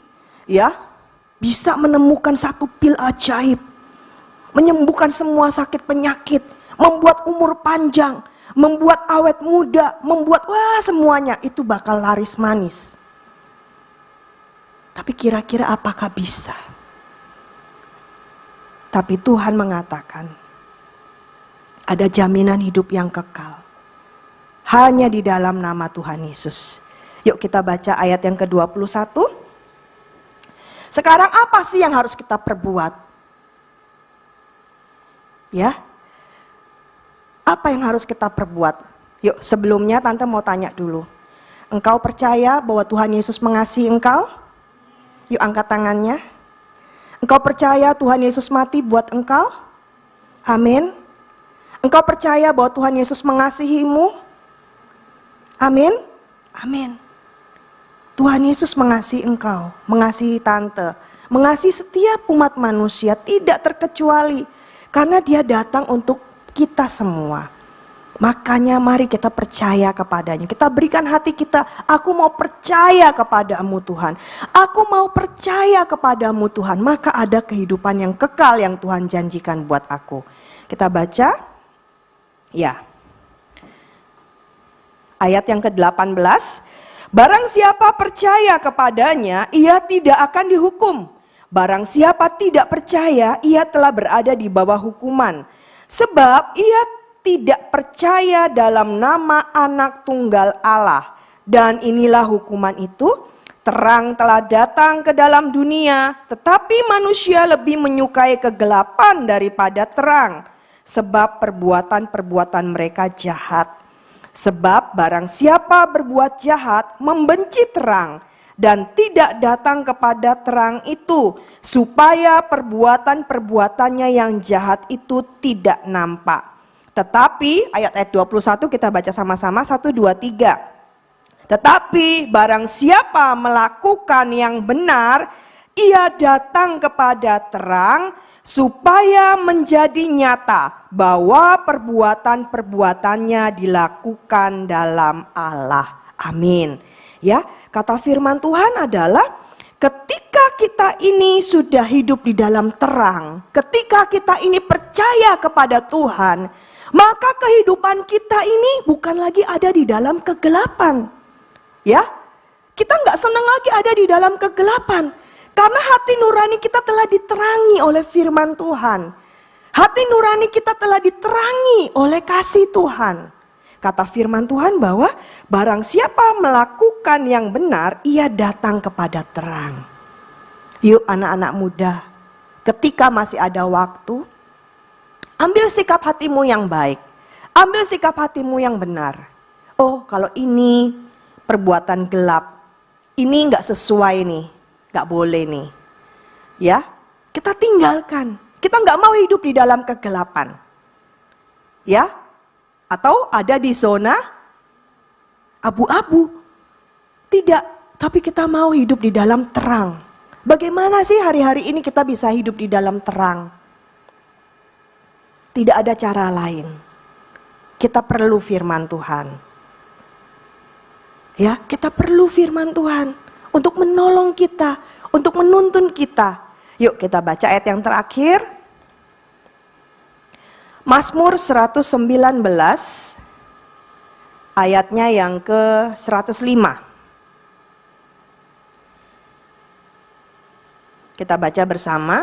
ya bisa menemukan 1 pil ajaib, menyembuhkan semua sakit penyakit, membuat umur panjang, membuat awet muda, membuat semuanya itu bakal laris manis. Tapi kira-kira apakah bisa? Tapi Tuhan mengatakan ada jaminan hidup yang kekal hanya di dalam nama Tuhan Yesus. Yuk kita baca ayat yang ke-21. Sekarang apa sih yang harus kita perbuat? Ya, apa yang harus kita perbuat? Yuk sebelumnya tante mau tanya dulu. Engkau percaya bahwa Tuhan Yesus mengasihi engkau? Yuk angkat tangannya. Engkau percaya Tuhan Yesus mati buat engkau? Amin. Engkau percaya bahwa Tuhan Yesus mengasihimu? Amin. Amin. Tuhan Yesus mengasihi engkau, mengasihi tante, mengasihi setiap umat manusia, tidak terkecuali. Karena dia datang untuk kita semua. Makanya mari kita percaya kepadanya. Kita berikan hati kita, aku mau percaya kepadamu Tuhan. Aku mau percaya kepadamu Tuhan. Maka ada kehidupan yang kekal yang Tuhan janjikan buat aku. Kita baca. Ya. Ayat yang ke-18. Barang siapa percaya kepadanya, ia tidak akan dihukum. Barang siapa tidak percaya, ia telah berada di bawah hukuman. Sebab ia tidak percaya dalam nama anak tunggal Allah. Dan inilah hukuman itu, terang telah datang ke dalam dunia, tetapi manusia lebih menyukai kegelapan daripada terang, sebab perbuatan-perbuatan mereka jahat. Sebab barang siapa berbuat jahat membenci terang dan tidak datang kepada terang itu, supaya perbuatan-perbuatannya yang jahat itu tidak nampak. Tetapi ayat 21 kita baca sama-sama 1, 2, 3. Tetapi barang siapa melakukan yang benar, ia datang kepada terang supaya menjadi nyata bahwa perbuatan-perbuatannya dilakukan dalam Allah. Amin. Ya, kata firman Tuhan adalah ketika kita ini sudah hidup di dalam terang, ketika kita ini percaya kepada Tuhan, maka kehidupan kita ini bukan lagi ada di dalam kegelapan. Ya, kita nggak senang lagi ada di dalam kegelapan. Karena hati nurani kita telah diterangi oleh firman Tuhan. Hati nurani kita telah diterangi oleh kasih Tuhan. Kata firman Tuhan bahwa barang siapa melakukan yang benar, ia datang kepada terang. Yuk anak-anak muda, ketika masih ada waktu, ambil sikap hatimu yang baik. Ambil sikap hatimu yang benar. Oh, kalau ini perbuatan gelap, ini gak sesuai nih, gak boleh nih. Ya, kita tinggalkan. Kita gak mau hidup di dalam kegelapan. Ya, atau ada di zona abu-abu. Tidak, tapi kita mau hidup di dalam terang. Bagaimana sih hari-hari ini kita bisa hidup di dalam terang? Tidak ada cara lain. Kita perlu firman Tuhan. Ya, kita perlu firman Tuhan untuk menolong kita, untuk menuntun kita. Yuk kita baca ayat yang terakhir. Mazmur 119 ayatnya yang ke-105. Kita baca bersama.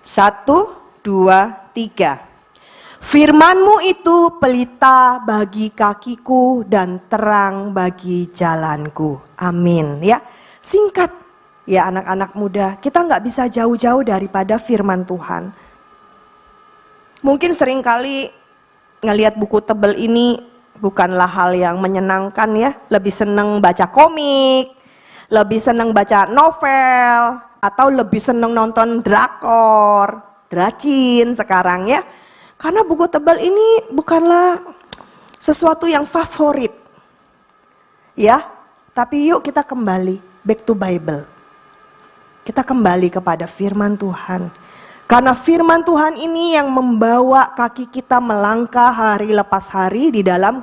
1, 2, 3. Firman-Mu itu pelita bagi kakiku dan terang bagi jalanku. Amin. Ya, singkat. Ya anak-anak muda, kita nggak bisa jauh-jauh daripada firman Tuhan. Mungkin seringkali ngelihat buku tebel ini bukanlah hal yang menyenangkan ya. Lebih seneng baca komik, lebih seneng baca novel, atau lebih seneng nonton drakor, dracin sekarang ya. Karena buku tebal ini bukanlah sesuatu yang favorit. Ya, tapi yuk kita kembali back to Bible. Kita kembali kepada firman Tuhan. Karena firman Tuhan ini yang membawa kaki kita melangkah hari lepas hari di dalam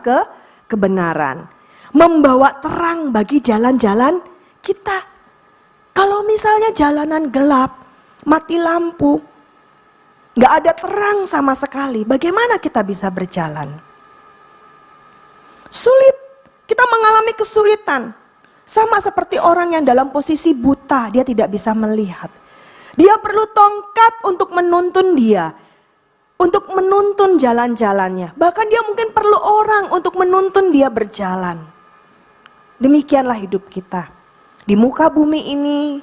kebenaran. Membawa terang bagi jalan-jalan kita. Kalau misalnya jalanan gelap, mati lampu, gak ada terang sama sekali, bagaimana kita bisa berjalan? Sulit, kita mengalami kesulitan. Sama seperti orang yang dalam posisi buta, dia tidak bisa melihat. Dia perlu tongkat untuk menuntun dia, untuk menuntun jalan-jalannya. Bahkan dia mungkin perlu orang untuk menuntun dia berjalan. Demikianlah hidup kita. Di muka bumi ini,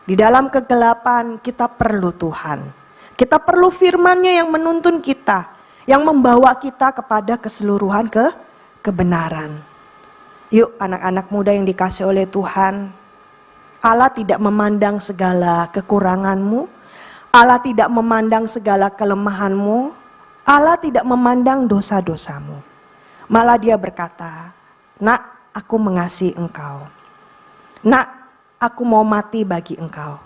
di dalam kegelapan, kita perlu Tuhan. Kita perlu firman-Nya yang menuntun kita, yang membawa kita kepada keseluruhan kebenaran. Yuk anak-anak muda yang dikasih oleh Tuhan, Allah tidak memandang segala kekuranganmu, Allah tidak memandang segala kelemahanmu, Allah tidak memandang dosa-dosamu. Malah Dia berkata, "Nak, aku mengasihi engkau. Nak, aku mau mati bagi engkau.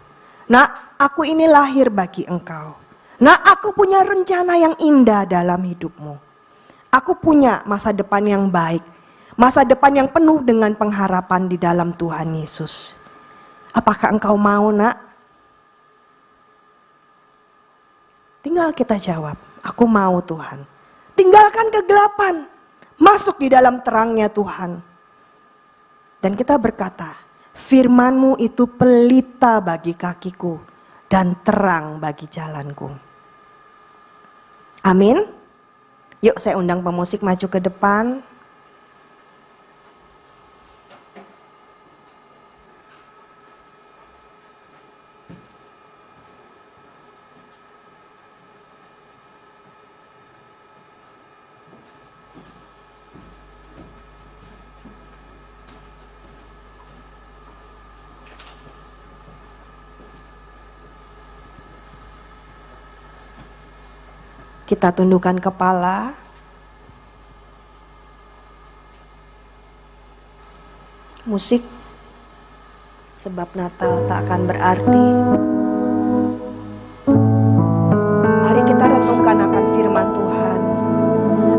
Nak, aku ini lahir bagi engkau. Nak, aku punya rencana yang indah dalam hidupmu. Aku punya masa depan yang baik. Masa depan yang penuh dengan pengharapan di dalam Tuhan Yesus. Apakah engkau mau, nak?" Tinggal kita jawab, "Aku mau Tuhan." Tinggalkan kegelapan, masuk di dalam terangnya Tuhan. Dan kita berkata, "Firman-Mu itu pelita bagi kakiku dan terang bagi jalanku." Amin. Yuk saya undang pemusik maju ke depan. Kita tundukkan kepala. Musik, sebab Natal tak akan berarti. Mari kita renungkan akan firman Tuhan.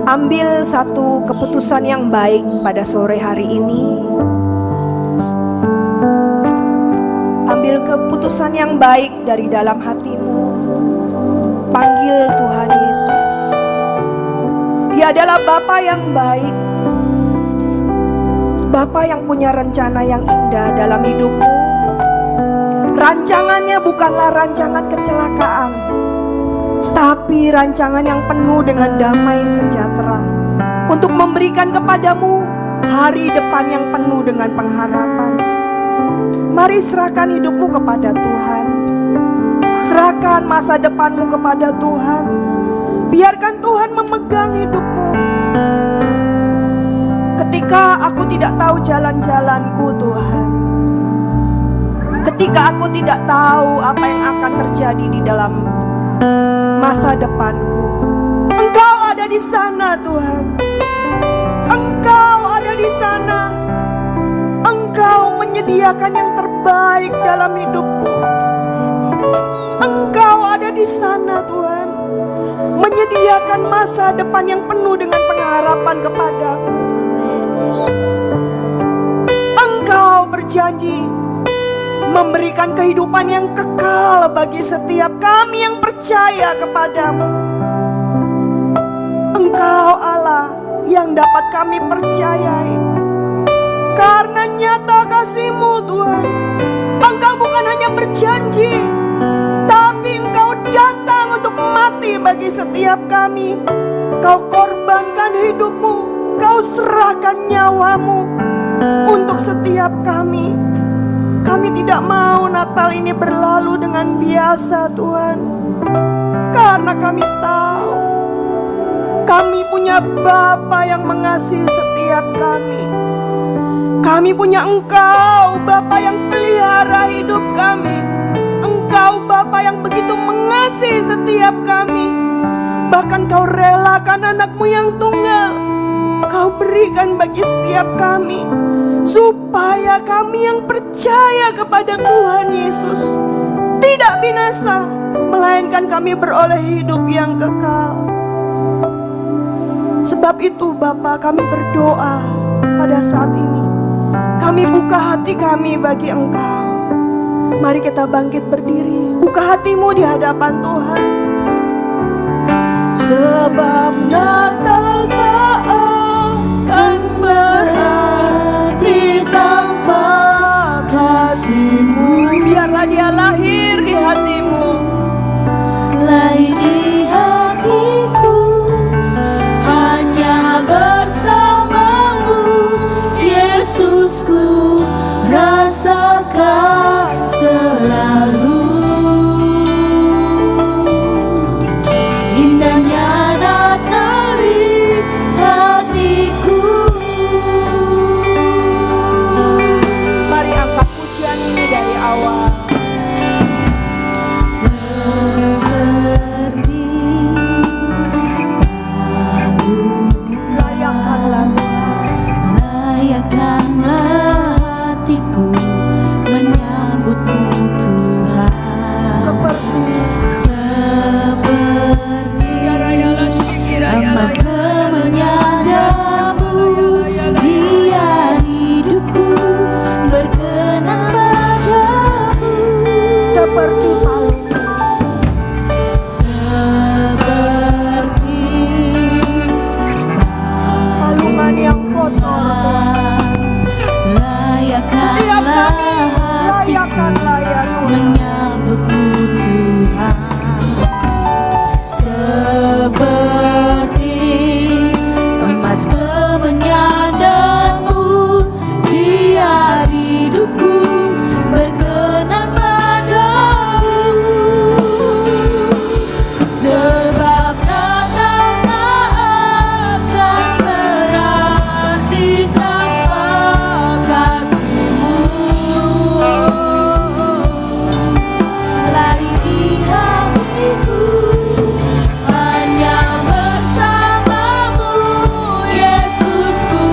Ambil satu keputusan yang baik pada sore hari ini. Ambil keputusan yang baik dari dalam hatimu. Panggil Tuhan Yesus. Dia adalah Bapa yang baik. Bapa yang punya rencana yang indah dalam hidupmu. Rancangannya bukanlah rancangan kecelakaan, tapi rancangan yang penuh dengan damai sejahtera. Untuk memberikan kepadamu hari depan yang penuh dengan pengharapan. Mari serahkan hidupmu kepada Tuhan. Serahkan masa depanmu kepada Tuhan. Biarkan Tuhan memegang hidupmu. Ketika aku tidak tahu jalan-jalanku Tuhan, ketika aku tidak tahu apa yang akan terjadi di dalam masa depanku, Engkau ada di sana Tuhan. Engkau ada di sana. Engkau menyediakan yang terbaik dalam hidupku. Engkau ada di sana Tuhan, menyediakan masa depan yang penuh dengan pengharapan kepadaku. Engkau berjanji memberikan kehidupan yang kekal bagi setiap kami yang percaya kepadamu. Engkau Allah yang dapat kami percayai. Karena nyata kasih-Mu Tuhan, Engkau bukan hanya berjanji, tapi Engkau datang untuk mati bagi setiap kami. Kau korbankan hidupmu, Kau serahkan nyawamu untuk setiap kami. Kami Kami tidak mau Natal ini berlalu dengan biasa Tuhan, karena kami tahu kami punya Bapa yang mengasihi setiap kami. Kami punya Engkau, Bapa yang pelihara hidup kami. Engkau Bapa yang begitu mengasihi setiap kami. Bahkan Kau relakan anakmu yang tunggal, Kau berikan bagi setiap kami, supaya kami yang percaya kepada Tuhan Yesus tidak binasa, melainkan kami beroleh hidup yang kekal. Sebab itu Bapa, kami berdoa pada saat ini. Kami buka hati kami bagi Engkau. Mari kita bangkit berdiri, buka hatimu di hadapan Tuhan. Sebab Natal tak akan berarti tanpa kasih-Mu. Biarlah Dia lahir di hatimu, Lahir di hatiku, hanya bersamamu, Yesusku, rasakan selalu indahnya Natal di hatiku. mari angkat pujian ini dari awal. Seperti Layakkanlah Tuhan, layakkanlah hatiku menyambutmu Tuhan. seperti Seperti emas menyadamu, biar hidupku berkenan padamu. seperti Seperti palungan yang kotor. layakkanlah hatiku Layakkanlah ya Tuhan. menyambutmu Tuhan. Seperti emas kemenyadanmu, biar hidupku berkenan padamu. Sebab Natal tak akan berarti tanpa kasih-Mu. Lahir di hatiku, hanya bersamamu, Yesusku,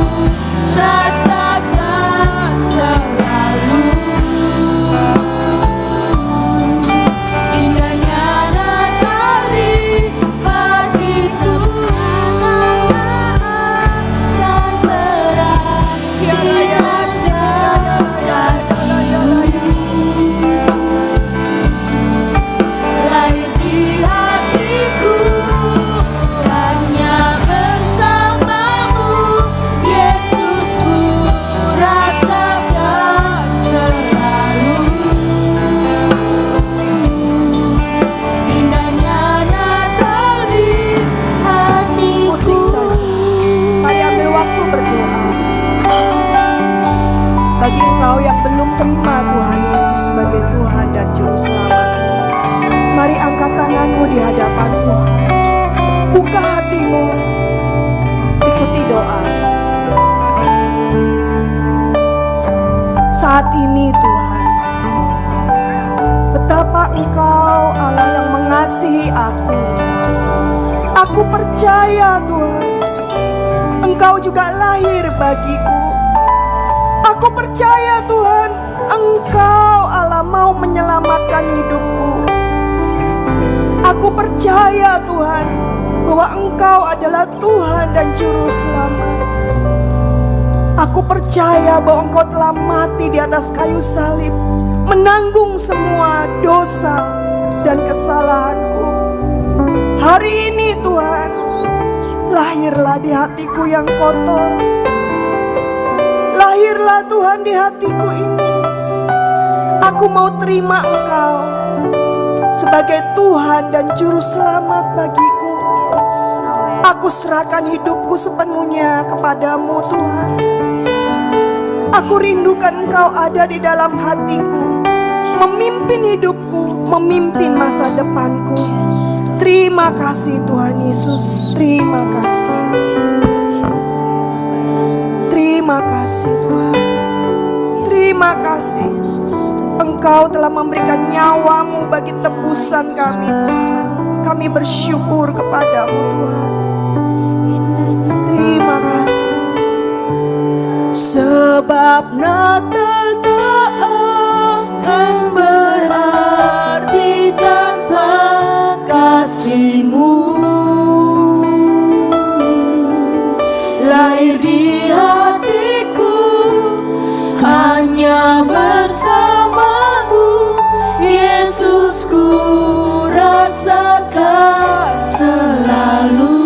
rasakan selalu indahnya Natal di hatiku. Akan berarti tanpa kasih-Mu. Lahir di hatiku, hanya bersamamu, Yesusku, rasakan selalu indahnya Natal di hatiku. Musik saja. Mari ambil waktu berdoa. Bagi engkau yang belum terima Tuhan Yesus sebagai Tuhan dan Juru Selamatmu, mari angkat tanganmu di hadapan Tuhan. Buka hatimu, ikuti doa. Saat ini Tuhan, betapa Engkau Allah yang mengasihi aku. Aku percaya Tuhan, Engkau juga lahir bagiku. Aku percaya Tuhan, Engkau Allah mau menyelamatkan hidupku. Aku percaya Tuhan, bahwa Engkau adalah Tuhan dan Juru Selamat. Aku percaya bahwa Engkau telah mati di atas kayu salib, menanggung semua dosa dan kesalahanku. Hari ini Tuhan, lahirlah di hatiku yang kotor. Lahirlah Tuhan di hatiku ini. Aku mau terima Engkau sebagai Tuhan dan Juru Selamat bagiku. Aku serahkan hidupku sepenuhnya kepadamu Tuhan. Aku rindukan Engkau ada di dalam hatiku, memimpin hidupku, memimpin masa depanku. Terima kasih Tuhan Yesus, terima kasih. Terima kasih Tuhan. Terima kasih Engkau telah memberikan nyawamu bagi tebusan kami Tuhan. Kami bersyukur kepadamu Tuhan. Terima kasih. Sebab Natal tak akan berarti tanpa kasih-Mu. Lahir di hatiku hanya bersama-Mu, Yesus, ku rasakan selalu.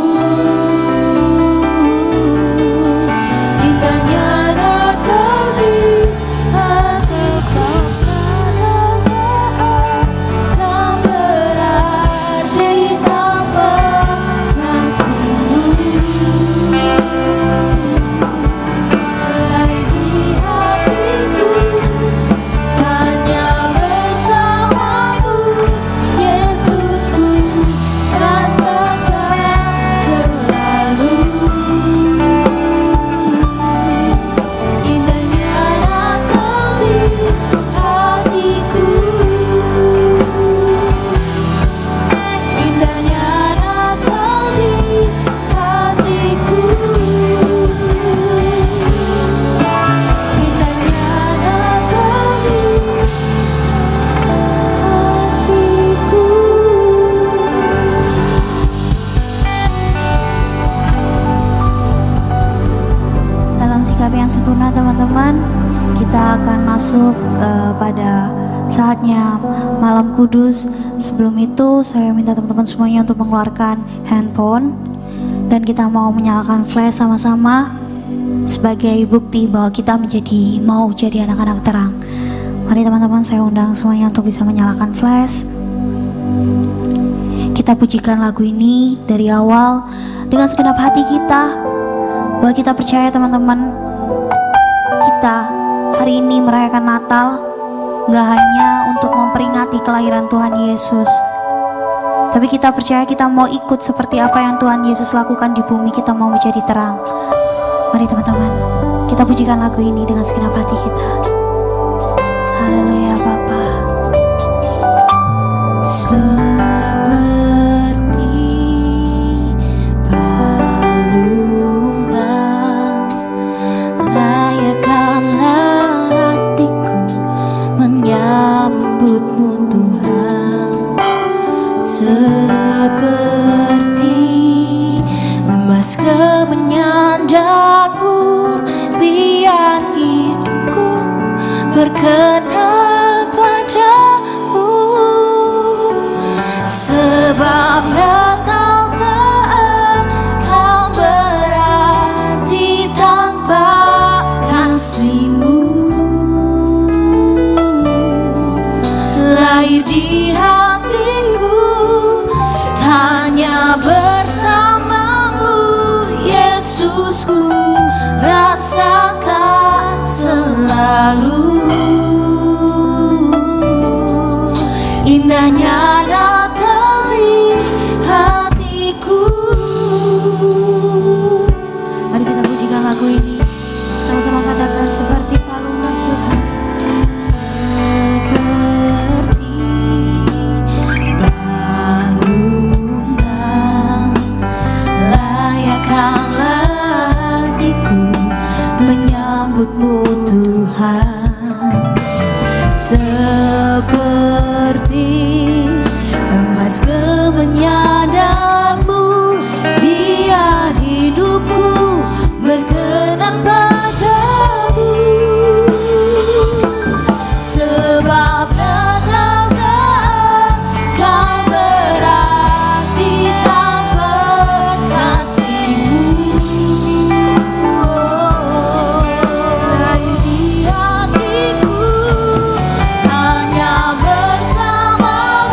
yang sempurna teman-teman, kita akan masuk pada saatnya malam kudus. Sebelum itu saya minta teman-teman semuanya untuk mengeluarkan handphone dan kita mau menyalakan flash sama-sama sebagai bukti bahwa kita mau jadi anak-anak terang. Mari teman-teman, saya undang semuanya untuk bisa menyalakan flash. Kita pujikan lagu ini dari awal dengan segenap hati kita, bahwa kita percaya teman-teman, kita hari ini merayakan Natal gak hanya untuk memperingati kelahiran Tuhan Yesus, tapi kita percaya kita mau ikut seperti apa yang Tuhan Yesus lakukan di bumi. Kita mau menjadi terang. Mari teman-teman, kita pujikan lagu ini dengan segenap hati kita. Haleluya Bapa. Kemenyan dapur, biar hidupku berkenan padamu. Sebab Natal tak akan berarti tanpa kasih-Mu. Lahir di hatiku hanya bersama Yesusku, rasakan selalu indahnya Natal di hatiku. Mari kita pujikan lagu ini, sama-sama katakan seperti palungan Tuhan. Seperti palungan layakkanlah hatiku menyambut-Mu Tuhan. Seperti emas kemenyadamu, biar hidupku berkenan padamu. Sebab Natal takkan berarti tanpa kasih-Mu. Lahir di hatiku hanya bersama-Mu,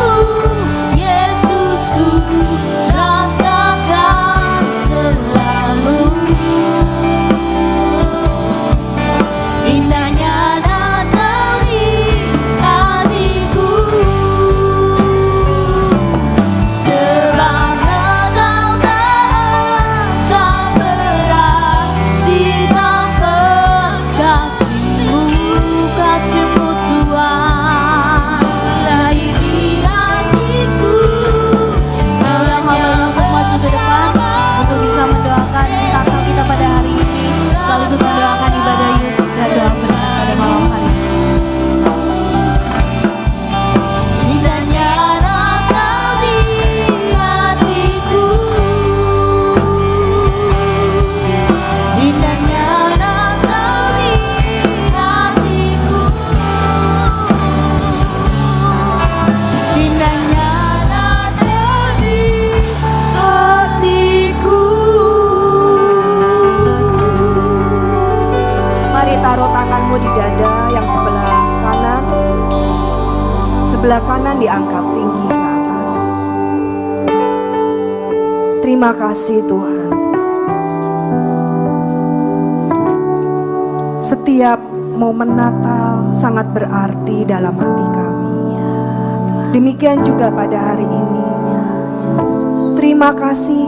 sebelah kanan diangkat tinggi ke atas. Terima kasih Tuhan. Setiap momen Natal sangat berarti dalam hati kami. Demikian juga pada hari ini. Terima kasih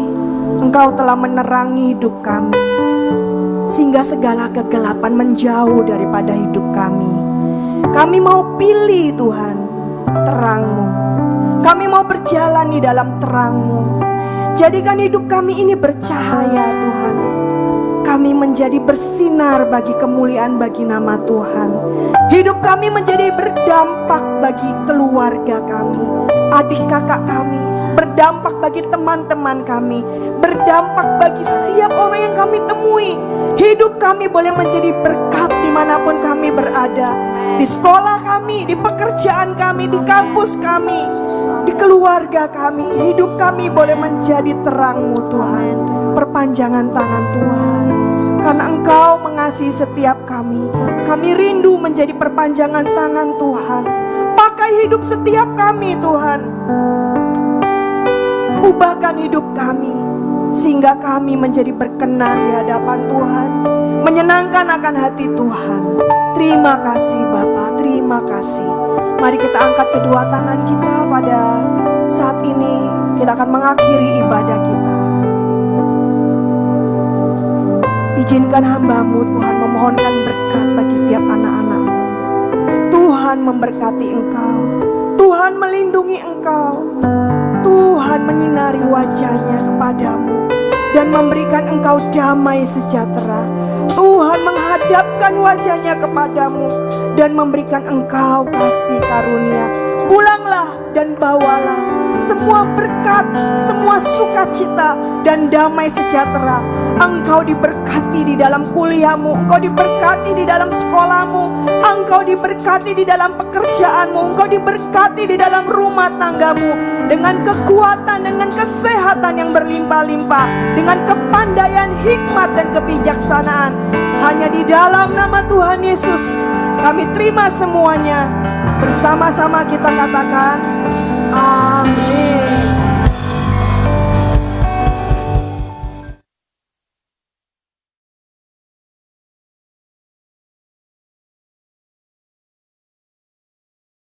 Engkau telah menerangi hidup kami, sehingga segala kegelapan menjauh daripada hidup kami. Kami mau pilih Tuhan terang-Mu. Kami mau berjalan di dalam terang-Mu. Jadikan hidup kami ini bercahaya Tuhan. Kami menjadi bersinar bagi kemuliaan bagi nama Tuhan. Hidup kami menjadi berdampak bagi keluarga kami, adik kakak kami, berdampak bagi teman-teman kami, berdampak bagi setiap orang yang kami temui. Hidup kami boleh menjadi berkat dimanapun kami berada. Di sekolah kami, di pekerjaan kami, di kampus kami, di keluarga kami. Hidup kami boleh menjadi terang-Mu Tuhan. Perpanjangan tangan Tuhan. Karena Engkau mengasihi setiap kami. Kami rindu menjadi perpanjangan tangan Tuhan. Pakai hidup setiap kami Tuhan. Ubahkan hidup kami sehingga kami menjadi berkenan di hadapan Tuhan, menyenangkan akan hati Tuhan. Terima kasih Bapa, terima kasih. Mari kita angkat kedua tangan kita pada saat ini. Kita akan mengakhiri ibadah kita. Izinkan hamba-Mu Tuhan memohonkan berkat bagi setiap anak-anak-Mu. Tuhan memberkati Engkau, Tuhan melindungi Engkau, Tuhan menyinari wajah-Nya kepadamu dan memberikan engkau damai sejahtera. Tuhan menghadapkan wajah-Nya kepadamu dan memberikan engkau kasih karunia. Pulanglah dan bawalah semua berkat, semua sukacita dan damai sejahtera. Engkau diberkati di dalam kuliahmu, engkau diberkati di dalam sekolahmu, engkau diberkati di dalam pekerjaanmu, engkau diberkati di dalam rumah tanggamu, dengan kekuatan, dengan kesehatan yang berlimpah-limpah, dengan kepandaian, hikmat dan kebijaksanaan. Hanya di dalam nama Tuhan Yesus kami terima semuanya. Bersama-sama kita katakan amin.